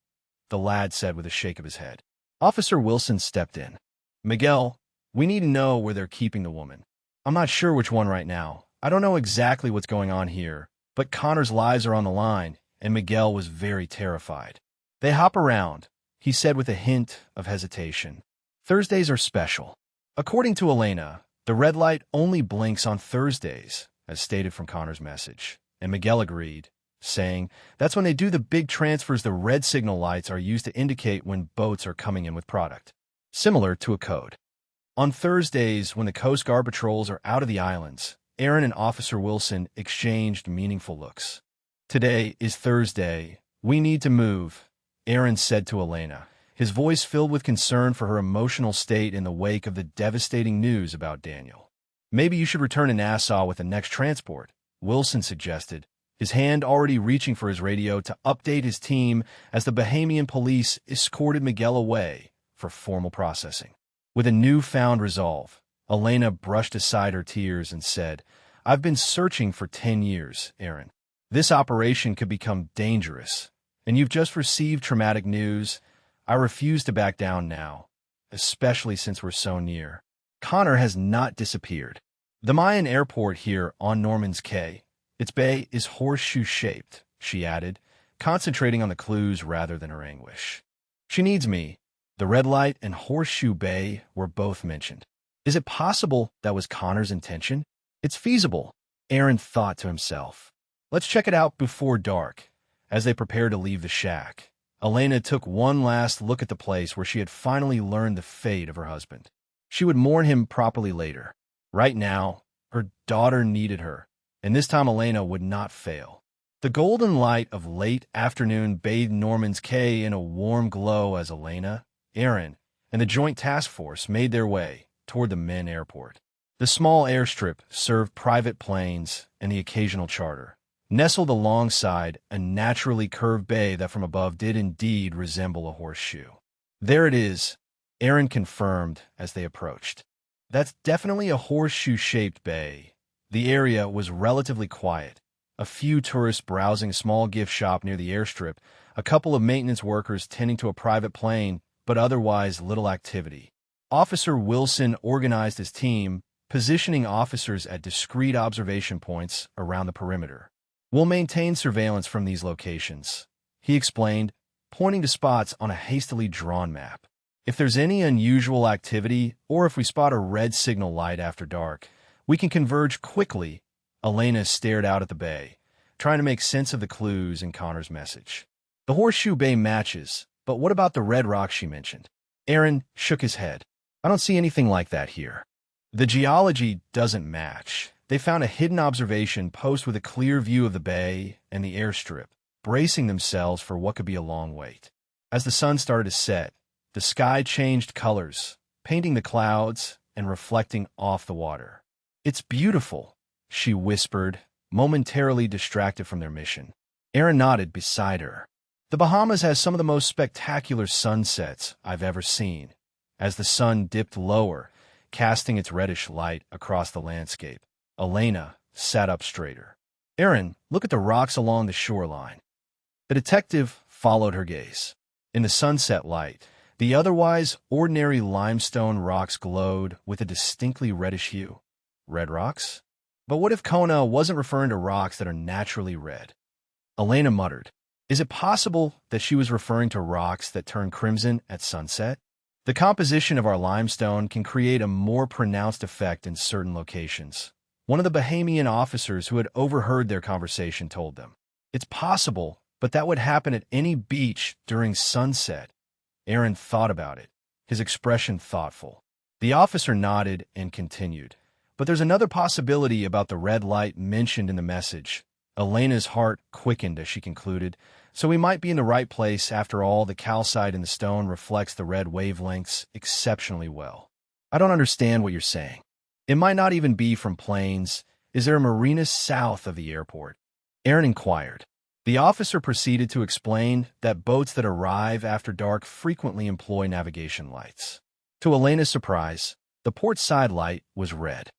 the lad said with a shake of his head. Officer Wilson stepped in. "Miguel, we need to know where they're keeping the woman. I'm not sure which one right now. I don't know exactly what's going on here, but Connor's lives are on the line," and Miguel was very terrified. "They hop around," he said with a hint of hesitation. "Thursdays are special. According to Elena, the red light only blinks on Thursdays, as stated from Connor's message, and Miguel agreed, saying, "That's when they do the big transfers. The red signal lights are used to indicate when boats are coming in with product. Similar to a code. On Thursdays, when the Coast Guard patrols are out of the islands, Aaron and Officer Wilson exchanged meaningful looks. "Today is Thursday. We need to move," Aaron said to Elena, his voice filled with concern for her emotional state in the wake of the devastating news about Daniel. "Maybe you should return to Nassau with the next transport," Wilson suggested, his hand already reaching for his radio to update his team as the Bahamian police escorted Miguel away for formal processing. With a newfound resolve, Elena brushed aside her tears and said, "I've been searching for 10 years, Aaron. This operation could become dangerous, and you've just received traumatic news. I refuse to back down now, especially since we're so near. Connor has not disappeared. The Mayan airport here on Norman's Cay, its bay is horseshoe-shaped," she added, concentrating on the clues rather than her anguish. "She needs me." The red light and Horseshoe Bay were both mentioned. Is it possible that was Connor's intention? It's feasible, Aaron thought to himself. Let's check it out before dark. As they prepared to leave the shack, Elena took one last look at the place where she had finally learned the fate of her husband. She would mourn him properly later. Right now, her daughter needed her, and this time Elena would not fail. The golden light of late afternoon bathed Norman's Cay in a warm glow as Elena, Aaron, and the Joint Task Force made their way toward the main airport. The small airstrip served private planes and the occasional charter, nestled alongside a naturally curved bay that from above did indeed resemble a horseshoe. "There it is," Aaron confirmed as they approached. "That's definitely a horseshoe-shaped bay." The area was relatively quiet. A few tourists browsing a small gift shop near the airstrip, a couple of maintenance workers tending to a private plane, but otherwise little activity. Officer Wilson organized his team, positioning officers at discrete observation points around the perimeter. "We'll maintain surveillance from these locations," he explained, pointing to spots on a hastily drawn map. "If there's any unusual activity, or if we spot a red signal light after dark, we can converge quickly." Elena stared out at the bay, trying to make sense of the clues in Connor's message. "The Horseshoe Bay matches, but what about the red rock she mentioned?" Aaron shook his head. "I don't see anything like that here. The geology doesn't match. They found a hidden observation post with a clear view of the bay and the airstrip, bracing themselves for what could be a long wait." As the sun started to set, the sky changed colors, painting the clouds and reflecting off the water. "It's beautiful," she whispered, momentarily distracted from their mission. Aaron nodded beside her. "The Bahamas has some of the most spectacular sunsets I've ever seen." As the sun dipped lower, casting its reddish light across the landscape, Elena sat up straighter. "Aaron, look at the rocks along the shoreline." The detective followed her gaze. In the sunset light, the otherwise ordinary limestone rocks glowed with a distinctly reddish hue. Red rocks? But what if Kona wasn't referring to rocks that are naturally red? Elena muttered. Is it possible that she was referring to rocks that turn crimson at sunset? The composition of our limestone can create a more pronounced effect in certain locations. One of the Bahamian officers who had overheard their conversation told them. It's possible, but that would happen at any beach during sunset. Aaron thought about it, his expression thoughtful. The officer nodded and continued. But there's another possibility about the red light mentioned in the message. Elena's heart quickened as she concluded. So we might be in the right place after all. The calcite in the stone reflects the red wavelengths exceptionally well. I don't understand what you're saying. It might not even be from planes. Is there a marina south of the airport? Aaron inquired. The officer proceeded to explain that boats that arrive after dark frequently employ navigation lights. To Elena's surprise, the port side light was red.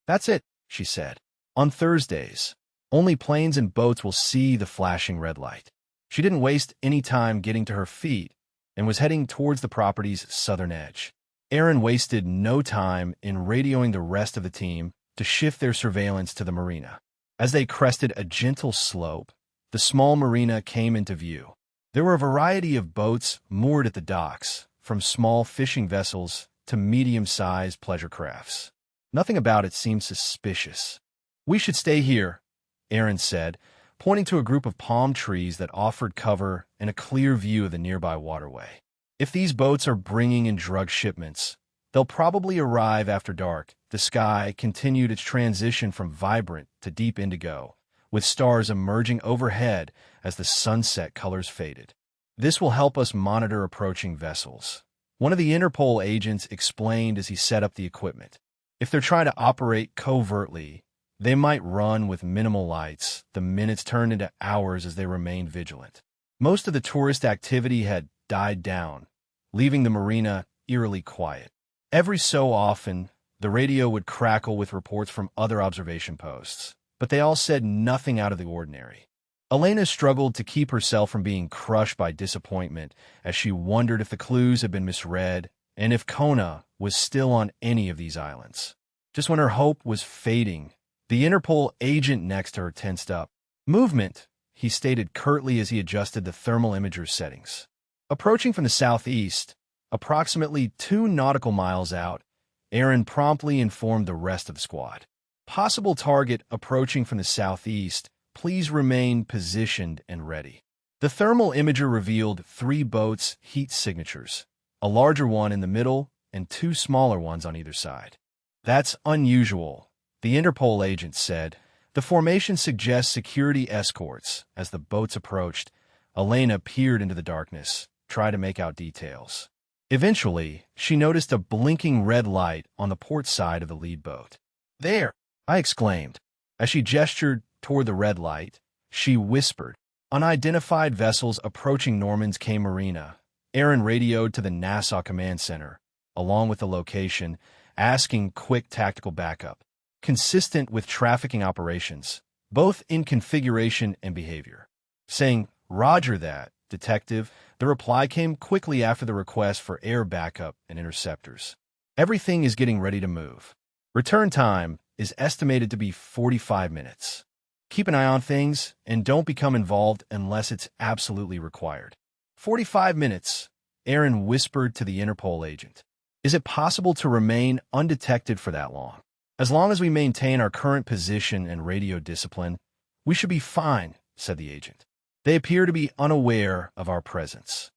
That's it, she said. On Thursdays, only planes and boats will see the flashing red light. She didn't waste any time getting to her feet and was heading towards the property's southern edge. Aaron wasted no time in radioing the rest of the team to shift their surveillance to the marina. As they crested a gentle slope, the small marina came into view. There were a variety of boats moored at the docks, from small fishing vessels to medium-sized pleasure crafts. Nothing about it seemed suspicious. We should stay here, Aaron said, pointing to a group of palm trees that offered cover and a clear view of the nearby waterway. If these boats are bringing in drug shipments, they'll probably arrive after dark. The sky continued its transition from vibrant to deep indigo, with stars emerging overhead as the sunset colors faded. This will help us monitor approaching vessels. One of the Interpol agents explained as he set up the equipment. If they're trying to operate covertly, they might run with minimal lights. The minutes turned into hours as they remained vigilant. Most of the tourist activity had died down, leaving the marina eerily quiet. Every so often, the radio would crackle with reports from other observation posts, but they all said nothing out of the ordinary. Elena struggled to keep herself from being crushed by disappointment as she wondered if the clues had been misread and if Kona was still on any of these islands. Just when her hope was fading, the Interpol agent next to her tensed up. Movement, he stated curtly as he adjusted the thermal imager settings. Approaching from the southeast, approximately 2 nautical miles out, Aaron promptly informed the rest of the squad. Possible target approaching from the southeast, please remain positioned and ready. The thermal imager revealed 3 boats' heat signatures, a larger one in the middle and 2 smaller ones on either side. That's unusual, the Interpol agent said. The formation suggests security escorts. As the boats approached, Elena peered into the darkness, tried to make out details. Eventually, she noticed a blinking red light on the port side of the lead boat. There, I exclaimed. As she gestured toward the red light, she whispered, unidentified vessels approaching Norman's Cay Marina. Aaron radioed to the Nassau Command Center, along with the location, asking quick tactical backup, consistent with trafficking operations, both in configuration and behavior. Saying, Roger that, detective, the reply came quickly after the request for air backup and interceptors. Everything is getting ready to move. Return time is estimated to be 45 minutes. Keep an eye on things and don't become involved unless it's absolutely required. 45 minutes, Aaron whispered to the Interpol agent. Is it possible to remain undetected for that long? As long as we maintain our current position and radio discipline, we should be fine, said the agent. They appear to be unaware of our presence.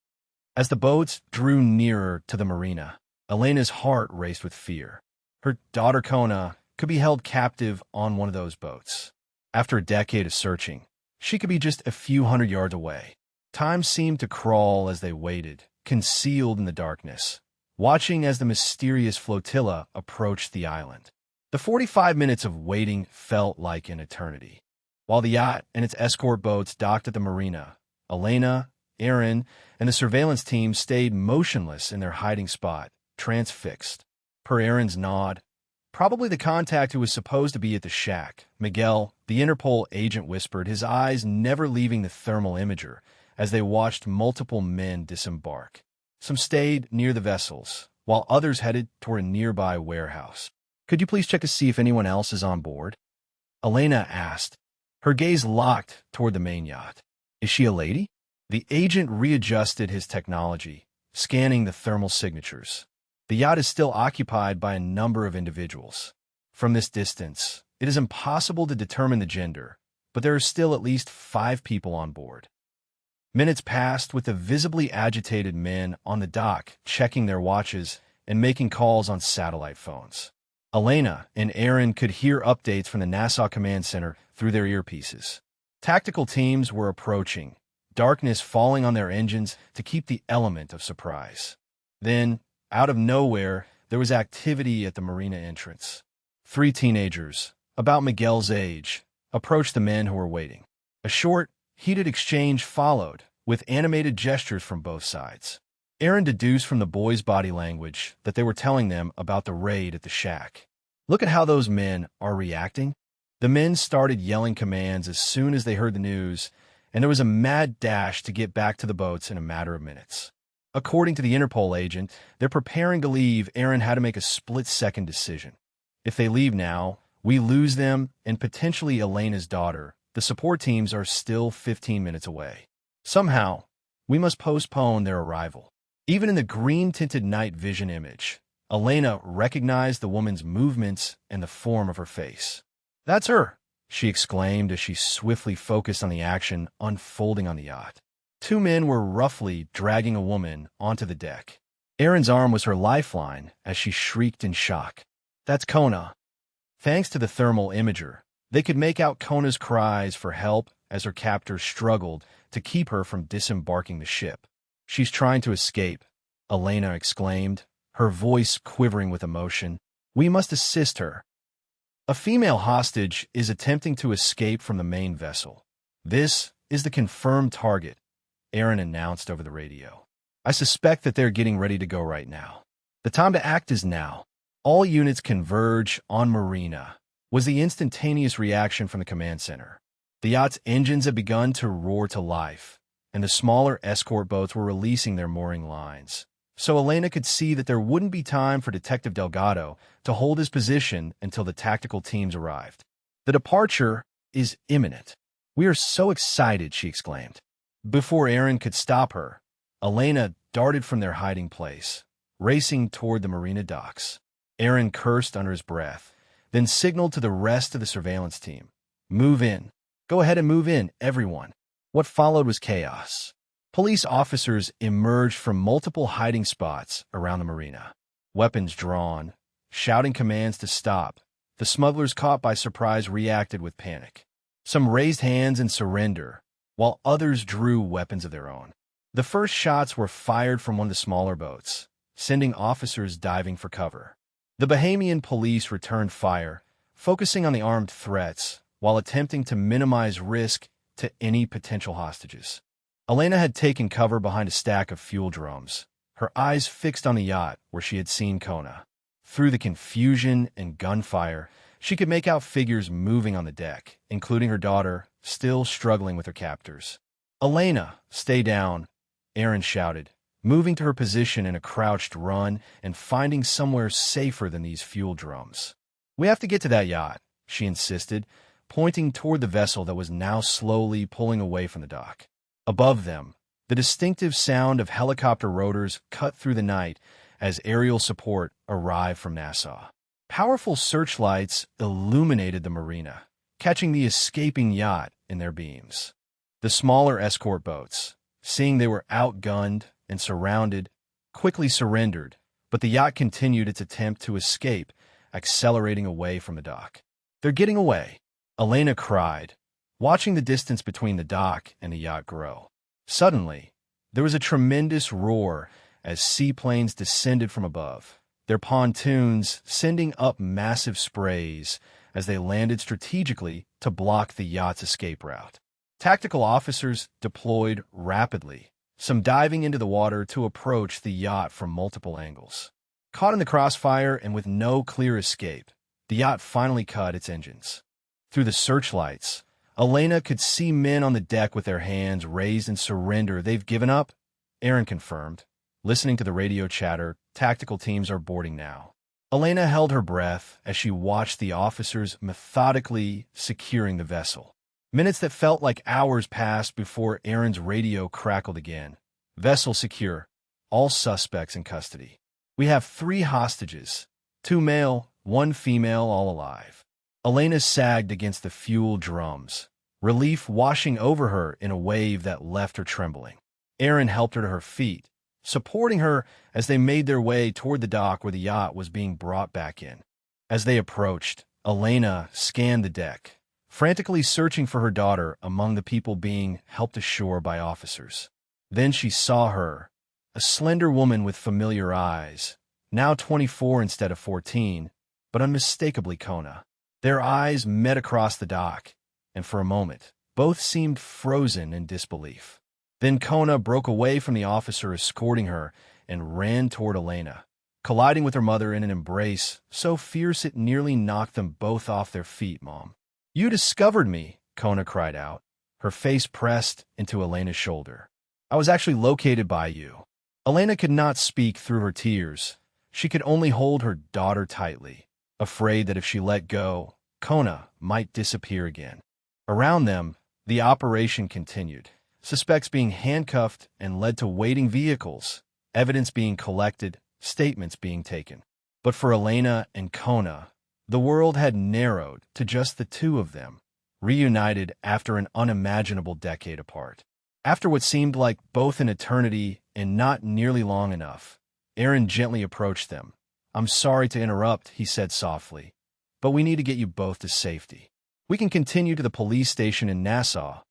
As the boats drew nearer to the marina, Elena's heart raced with fear. Her daughter Kona could be held captive on one of those boats. After a decade of searching, she could be just a few hundred yards away. Time seemed to crawl as they waited, concealed in the darkness, watching as the mysterious flotilla approached the island. The 45 minutes of waiting felt like an eternity. While the yacht and its escort boats docked at the marina, Elena, Aaron, and the surveillance team stayed motionless in their hiding spot, transfixed. Per Aaron's nod, probably the contact who was supposed to be at the shack, Miguel, the Interpol agent whispered, his eyes never leaving the thermal imager as they watched multiple men disembark. Some stayed near the vessels, while others headed toward a nearby warehouse. Could you please check to see if anyone else is on board? Elena asked, her gaze locked toward the main yacht. Is she a lady? The agent readjusted his technology, scanning the thermal signatures. The yacht is still occupied by a number of individuals. From this distance, it is impossible to determine the gender, but there are still at least 5 people on board. Minutes passed with the visibly agitated men on the dock checking their watches and making calls on satellite phones. Elena and Aaron could hear updates from the Nassau Command Center through their earpieces. Tactical teams were approaching, darkness falling on their engines to keep the element of surprise. Then, out of nowhere, there was activity at the marina entrance. 3 teenagers, about Miguel's age, approached the men who were waiting. A short, heated exchange followed, with animated gestures from both sides. Aaron deduced from the boys' body language that they were telling them about the raid at the shack. Look at how those men are reacting. The men started yelling commands as soon as they heard the news, and there was a mad dash to get back to the boats in a matter of minutes. According to the Interpol agent, they're preparing to leave. Aaron had to make a split-second decision. If they leave now, we lose them and potentially Elena's daughter. The support teams are still 15 minutes away. Somehow, we must postpone their arrival. Even in the green-tinted night vision image, Elena recognized the woman's movements and the form of her face. "That's her," she exclaimed as she swiftly focused on the action unfolding on the yacht. 2 men were roughly dragging a woman onto the deck. Aaron's arm was her lifeline as she shrieked in shock. "That's Kona." Thanks to the thermal imager, they could make out Kona's cries for help as her captors struggled to keep her from disembarking the ship. "She's trying to escape," Elena exclaimed, her voice quivering with emotion. "We must assist her." A female hostage is attempting to escape from the main vessel. "This is the confirmed target," Aaron announced over the radio. "I suspect that they're getting ready to go right now. The time to act is now. All units converge on Marina," was the instantaneous reaction from the command center. The yacht's engines had begun to roar to life, and the smaller escort boats were releasing their mooring lines. So Elena could see that there wouldn't be time for Detective Delgado to hold his position until the tactical teams arrived. "The departure is imminent. We are so excited," she exclaimed. Before Aaron could stop her, Elena darted from their hiding place, racing toward the marina docks. Aaron cursed under his breath, then signaled to the rest of the surveillance team. "Move in. Go ahead and move in, everyone." What followed was chaos. Police officers emerged from multiple hiding spots around the marina, weapons drawn, shouting commands to stop. The smugglers caught by surprise reacted with panic. Some raised hands in surrender, while others drew weapons of their own. The first shots were fired from one of the smaller boats, sending officers diving for cover. The Bahamian police returned fire, focusing on the armed threats while attempting to minimize risk to any potential hostages. Elena had taken cover behind a stack of fuel drums, her eyes fixed on the yacht where she had seen Kona. Through the confusion and gunfire, she could make out figures moving on the deck, including her daughter, still struggling with her captors. "Elena, stay down," Aaron shouted, moving to her position in a crouched run and finding somewhere safer than these fuel drums. "We have to get to that yacht," she insisted, pointing toward the vessel that was now slowly pulling away from the dock. Above them, the distinctive sound of helicopter rotors cut through the night as aerial support arrived from Nassau. Powerful searchlights illuminated the marina, catching the escaping yacht in their beams. The smaller escort boats, seeing they were outgunned and surrounded, quickly surrendered, but the yacht continued its attempt to escape, accelerating away from the dock. "They're getting away," Elena cried, watching the distance between the dock and the yacht grow. Suddenly, there was a tremendous roar as seaplanes descended from above, their pontoons sending up massive sprays as they landed strategically to block the yacht's escape route. Tactical officers deployed rapidly, some diving into the water to approach the yacht from multiple angles. Caught in the crossfire and with no clear escape, the yacht finally cut its engines. Through the searchlights, Elena could see men on the deck with their hands raised in surrender. "They've given up," Aaron confirmed. Listening to the radio chatter, "Tactical teams are boarding now." Elena held her breath as she watched the officers methodically securing the vessel. Minutes that felt like hours passed before Aaron's radio crackled again. "Vessel secure. all suspects in custody. We have 3 hostages, 2 male, 1 female, all alive. Elena sagged against the fuel drums, relief washing over her in a wave that left her trembling. Aaron helped her to her feet, supporting her as they made their way toward the dock where the yacht was being brought back in. As they approached, Elena scanned the deck, frantically searching for her daughter among the people being helped ashore by officers. Then she saw her, a slender woman with familiar eyes, now 24 instead of 14, but unmistakably Kona. Their eyes met across the dock, and for a moment, both seemed frozen in disbelief. Then Kona broke away from the officer escorting her and ran toward Elena, colliding with her mother in an embrace so fierce it nearly knocked them both off their feet. "Mom, you discovered me," Kona cried out, her face pressed into Elena's shoulder. "I was actually located by you." Elena could not speak through her tears. She could only hold her daughter tightly, afraid that if she let go, Kona might disappear again. Around them, the operation continued, suspects being handcuffed and led to waiting vehicles, evidence being collected, statements being taken. But for Elena and Kona, the world had narrowed to just the 2 of them, reunited after an unimaginable decade apart. After what seemed like both an eternity and not nearly long enough, Aaron gently approached them. "I'm sorry to interrupt," he said softly, "but we need to get you both to safety. We can continue to the police station in Nassau."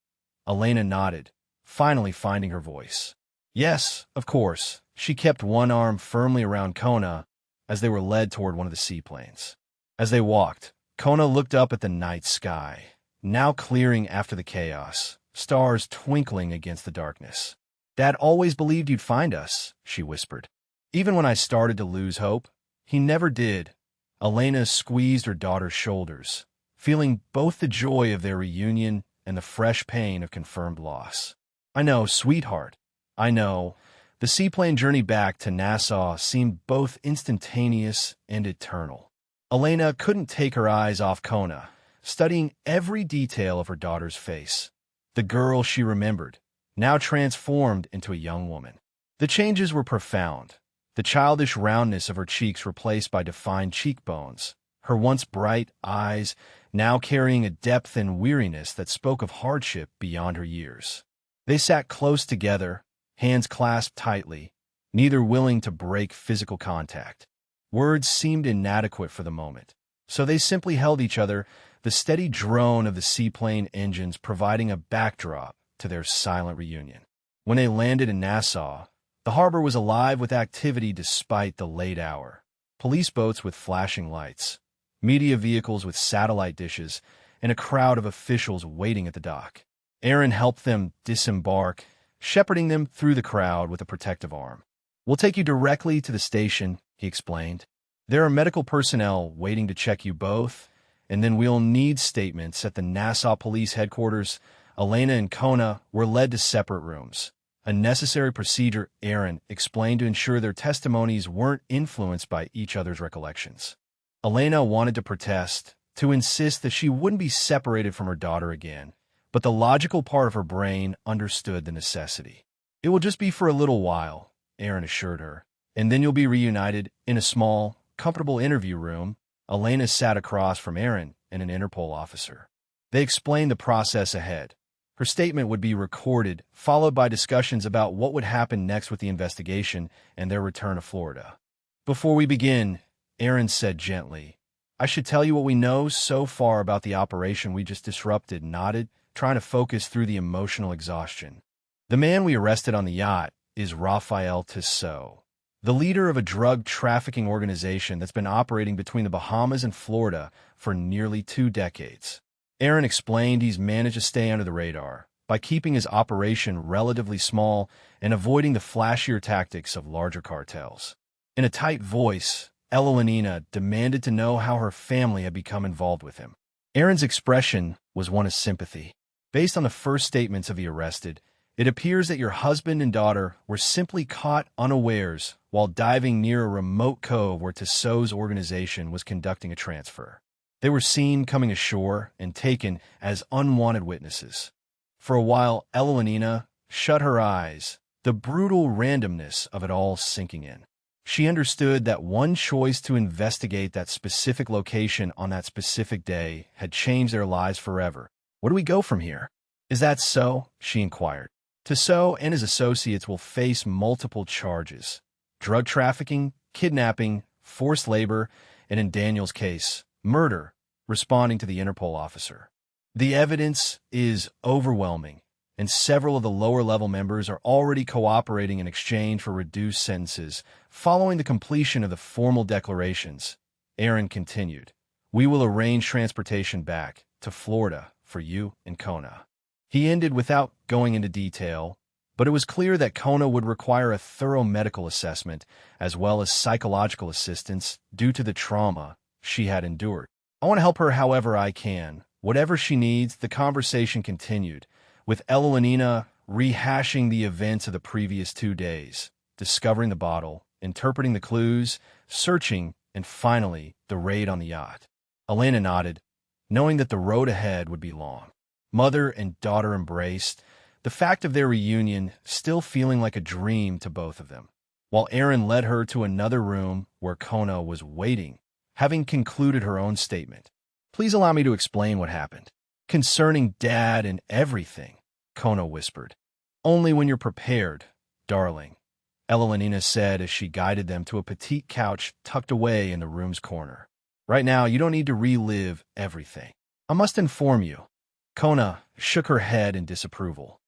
Elena nodded, finally finding her voice. "Yes, of course." She kept one arm firmly around Kona as they were led toward one of the seaplanes. As they walked, Kona looked up at the night sky, now clearing after the chaos, stars twinkling against the darkness. "Dad always believed you'd find us," she whispered. "Even when I started to lose hope, he never did." Elena squeezed her daughter's shoulders, feeling both the joy of their reunion and the fresh pain of confirmed loss. "I know, sweetheart. I know." The seaplane journey back to Nassau seemed both instantaneous and eternal. Elena couldn't take her eyes off Kona, studying every detail of her daughter's face. The girl she remembered, now transformed into a young woman. The changes were profound. The childish roundness of her cheeks replaced by defined cheekbones, her once bright eyes now carrying a depth and weariness that spoke of hardship beyond her years. They sat close together, hands clasped tightly, neither willing to break physical contact. Words seemed inadequate for the moment, so they simply held each other, the steady drone of the seaplane engines providing a backdrop to their silent reunion. When they landed in Nassau, the harbor was alive with activity despite the late hour. Police boats with flashing lights, media vehicles with satellite dishes, and a crowd of officials waiting at the dock. Aaron helped them disembark, shepherding them through the crowd with a protective arm. "We'll take you directly to the station," he explained. "There are medical personnel waiting to check you both, and then we'll need statements at the Nassau Police Headquarters." Elena and Kona were led to separate rooms, a necessary procedure Aaron explained to ensure their testimonies weren't influenced by each other's recollections. Elena wanted to protest, to insist that she wouldn't be separated from her daughter again, but the logical part of her brain understood the necessity. "It will just be for a little while," Aaron assured her, "and then you'll be reunited in a small, comfortable interview room." Elena sat across from Aaron and an Interpol officer. They explained the process ahead. Her statement would be recorded, followed by discussions about what would happen next with the investigation and their return to Florida. "Before we begin," Aaron said gently, "I should tell you what we know so far about the operation we just disrupted." Nodded, trying to focus through the emotional exhaustion. "The man we arrested on the yacht is Rafael Tissot, the leader of a drug trafficking organization that's been operating between the Bahamas and Florida for nearly 2 decades. Aaron explained he's managed to stay under the radar by keeping his operation relatively small and avoiding the flashier tactics of larger cartels. In a tight voice, Eloanina demanded to know how her family had become involved with him. Aaron's expression was one of sympathy. "Based on the first statements of the arrested, it appears that your husband and daughter were simply caught unawares while diving near a remote cove where Tissot's organization was conducting a transfer. They were seen coming ashore and taken as unwanted witnesses." For a while, Eloanina shut her eyes, the brutal randomness of it all sinking in. She understood that one choice to investigate that specific location on that specific day had changed their lives forever. Where do we go from here? Is that so? She inquired. Tissot and his associates will face multiple charges: drug trafficking, kidnapping, forced labor, and in Daniel's case, murder, responding to the Interpol officer. The evidence is overwhelming, and several of the lower-level members are already cooperating in exchange for reduced sentences. Following the completion of the formal declarations, Aaron continued, "We will arrange transportation back to Florida for you and Kona." He ended without going into detail, but it was clear that Kona would require a thorough medical assessment as well as psychological assistance due to the trauma she had endured. "I want to help her however I can. Whatever she needs." The conversation continued, with Eloanina rehashing the events of the previous 2 days, discovering the bottle, interpreting the clues, searching, and finally, the raid on the yacht. Elena nodded, knowing that the road ahead would be long. Mother and daughter embraced, the fact of their reunion still feeling like a dream to both of them, while Aaron led her to another room where Kona was waiting, having concluded her own statement. "Please allow me to explain what happened. Concerning Dad and everything," Kona whispered. "Only when you're prepared, darling," Eloanina said as she guided them to a petite couch tucked away in the room's corner. "Right now, you don't need to relive everything. I must inform you." Kona shook her head in disapproval.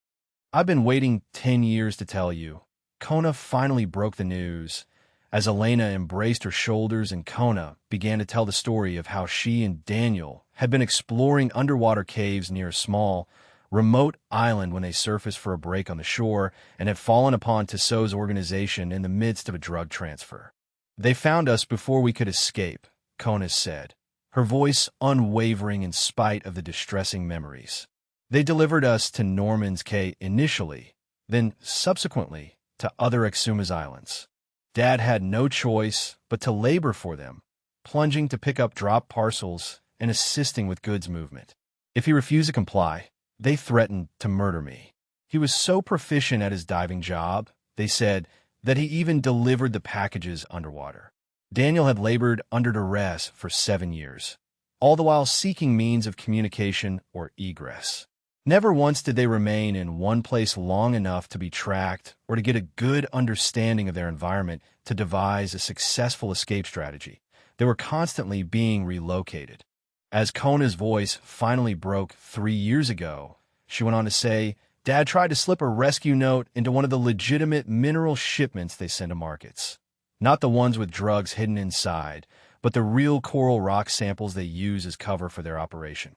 "I've been waiting 10 years to tell you." Kona finally broke the news, as Elena embraced her shoulders and Kona began to tell the story of how she and Daniel had been exploring underwater caves near a small, remote island when they surfaced for a break on the shore and had fallen upon Tissot's organization in the midst of a drug transfer. "They found us before we could escape," Kona said, her voice unwavering in spite of the distressing memories. "They delivered us to Norman's Cay initially, then subsequently to other Exumas islands. Dad had no choice but to labor for them, plunging to pick up drop parcels and assisting with goods movement. If he refused to comply, they threatened to murder me. He was so proficient at his diving job, they said, that he even delivered the packages underwater. Daniel had labored under duress for 7 years, all the while seeking means of communication or egress. Never once did they remain in one place long enough to be tracked or to get a good understanding of their environment to devise a successful escape strategy. They were constantly being relocated. As Kona's voice finally broke 3 years ago, she went on to say, Dad tried to slip a rescue note into one of the legitimate mineral shipments they send to markets. Not the ones with drugs hidden inside, but the real coral rock samples they use as cover for their operation.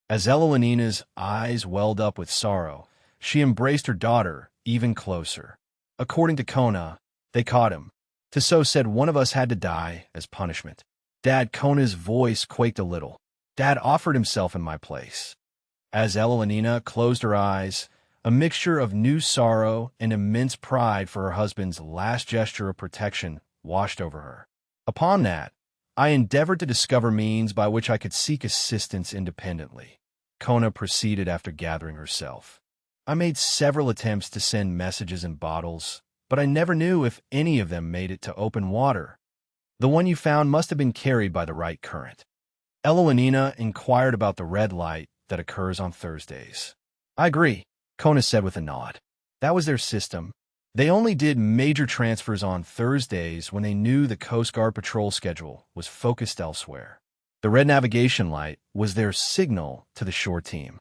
As Eloanina's eyes welled up with sorrow, she embraced her daughter even closer. According to Kona, they caught him. Tissot said one of us had to die as punishment. Dad, Kona's voice quaked a little. Dad offered himself in my place. As Eloanina closed her eyes, a mixture of new sorrow and immense pride for her husband's last gesture of protection washed over her. Upon that, I endeavored to discover means by which I could seek assistance independently. Kona proceeded after gathering herself. I made several attempts to send messages in bottles, but I never knew if any of them made it to open water. The one you found must have been carried by the right current. Eloanina inquired about the red light that occurs on Thursdays. I agree, Kona said with a nod. That was their system. They only did major transfers on Thursdays when they knew the Coast Guard patrol schedule was focused elsewhere. The red navigation light was their signal to the shore team.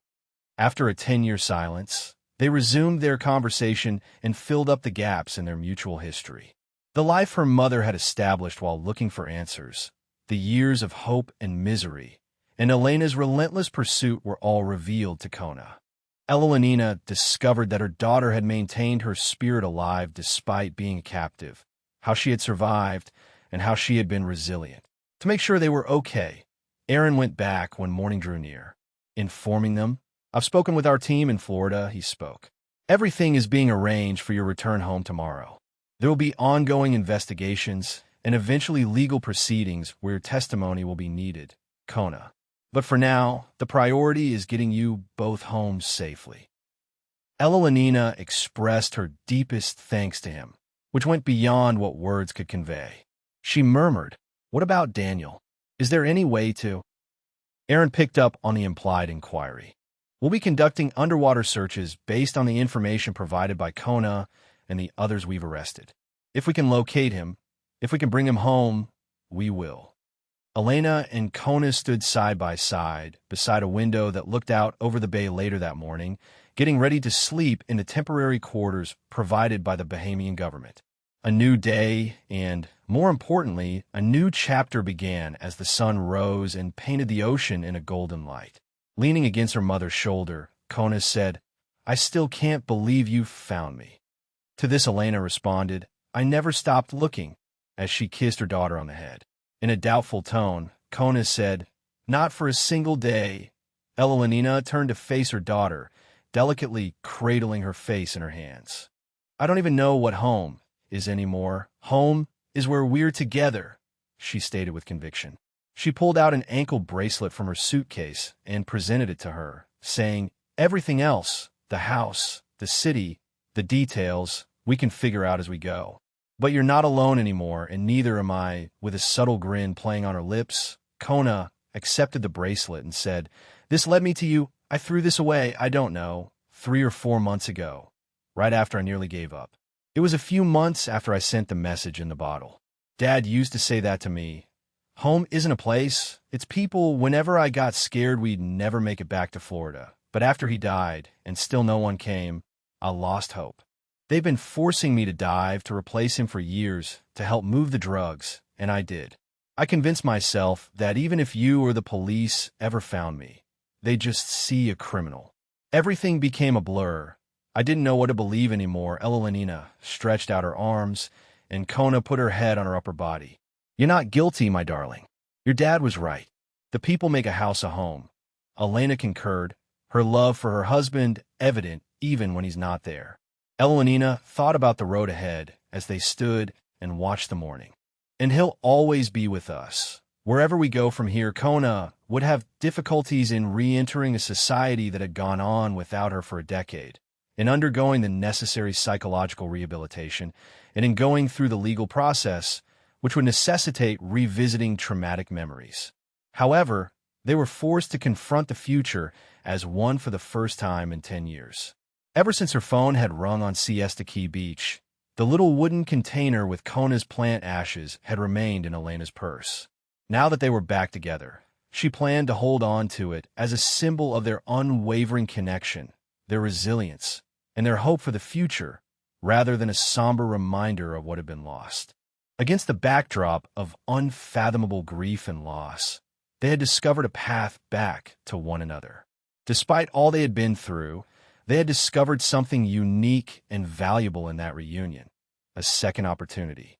After a 10-year silence, they resumed their conversation and filled up the gaps in their mutual history. The life her mother had established while looking for answers, the years of hope and misery, and Elena's relentless pursuit were all revealed to Kona. Eloanina discovered that her daughter had maintained her spirit alive despite being a captive, how she had survived, and how she had been resilient. To make sure they were okay, Aaron went back when morning drew near. Informing them, I've spoken with our team in Florida, he spoke. Everything is being arranged for your return home tomorrow. There will be ongoing investigations and eventually legal proceedings where your testimony will be needed, Kona. But for now, the priority is getting you both home safely. Elena expressed her deepest thanks to him, which went beyond what words could convey. She murmured, "What about Daniel? Is there any way to—" Aaron picked up on the implied inquiry. "We'll be conducting underwater searches based on the information provided by Kona and the others we've arrested. If we can locate him, if we can bring him home, we will." Elena and Kona stood side by side beside a window that looked out over the bay later that morning, getting ready to sleep in the temporary quarters provided by the Bahamian government. A new day and, more importantly, a new chapter began as the sun rose and painted the ocean in a golden light. Leaning against her mother's shoulder, Kona said, "I still can't believe you found me." To this Elena responded, "I never stopped looking," as she kissed her daughter on the head. In a doubtful tone, Kona said, "Not for a single day." Elena turned to face her daughter, delicately cradling her face in her hands. "I don't even know what home is anymore. Home is where we're together," she stated with conviction. She pulled out an ankle bracelet from her suitcase and presented it to her, saying, "Everything else, the house, the city, the details, we can figure out as we go. But you're not alone anymore, and neither am I." With a subtle grin playing on her lips, Kona accepted the bracelet and said, "This led me to you. I threw this away, I don't know, 3 or 4 months ago, right after I nearly gave up. It was a few months after I sent the message in the bottle. Dad used to say that to me. Home isn't a place, it's people. Whenever I got scared we'd never make it back to Florida. But after he died, and still no one came, I lost hope. They've been forcing me to dive to replace him for years, to help move the drugs, and I did. I convinced myself that even if you or the police ever found me, they'd just see a criminal. Everything became a blur. I didn't know what to believe anymore." Elena stretched out her arms, and Kona put her head on her upper body. "You're not guilty, my darling. Your dad was right. The people make a house a home." Elena concurred, her love for her husband evident even when he's not there. Elena thought about the road ahead as they stood and watched the morning. "And he'll always be with us. Wherever we go from here." Kona would have difficulties in re-entering a society that had gone on without her for a decade, in undergoing the necessary psychological rehabilitation, and in going through the legal process, which would necessitate revisiting traumatic memories. However, they were forced to confront the future as one for the first time in 10 years. Ever since her phone had rung on Siesta Key Beach, the little wooden container with Kona's plant ashes had remained in Elena's purse. Now that they were back together, she planned to hold on to it as a symbol of their unwavering connection, their resilience, and their hope for the future, rather than a somber reminder of what had been lost. Against the backdrop of unfathomable grief and loss, they had discovered a path back to one another. Despite all they had been through, they had discovered something unique and valuable in that reunion, a second opportunity.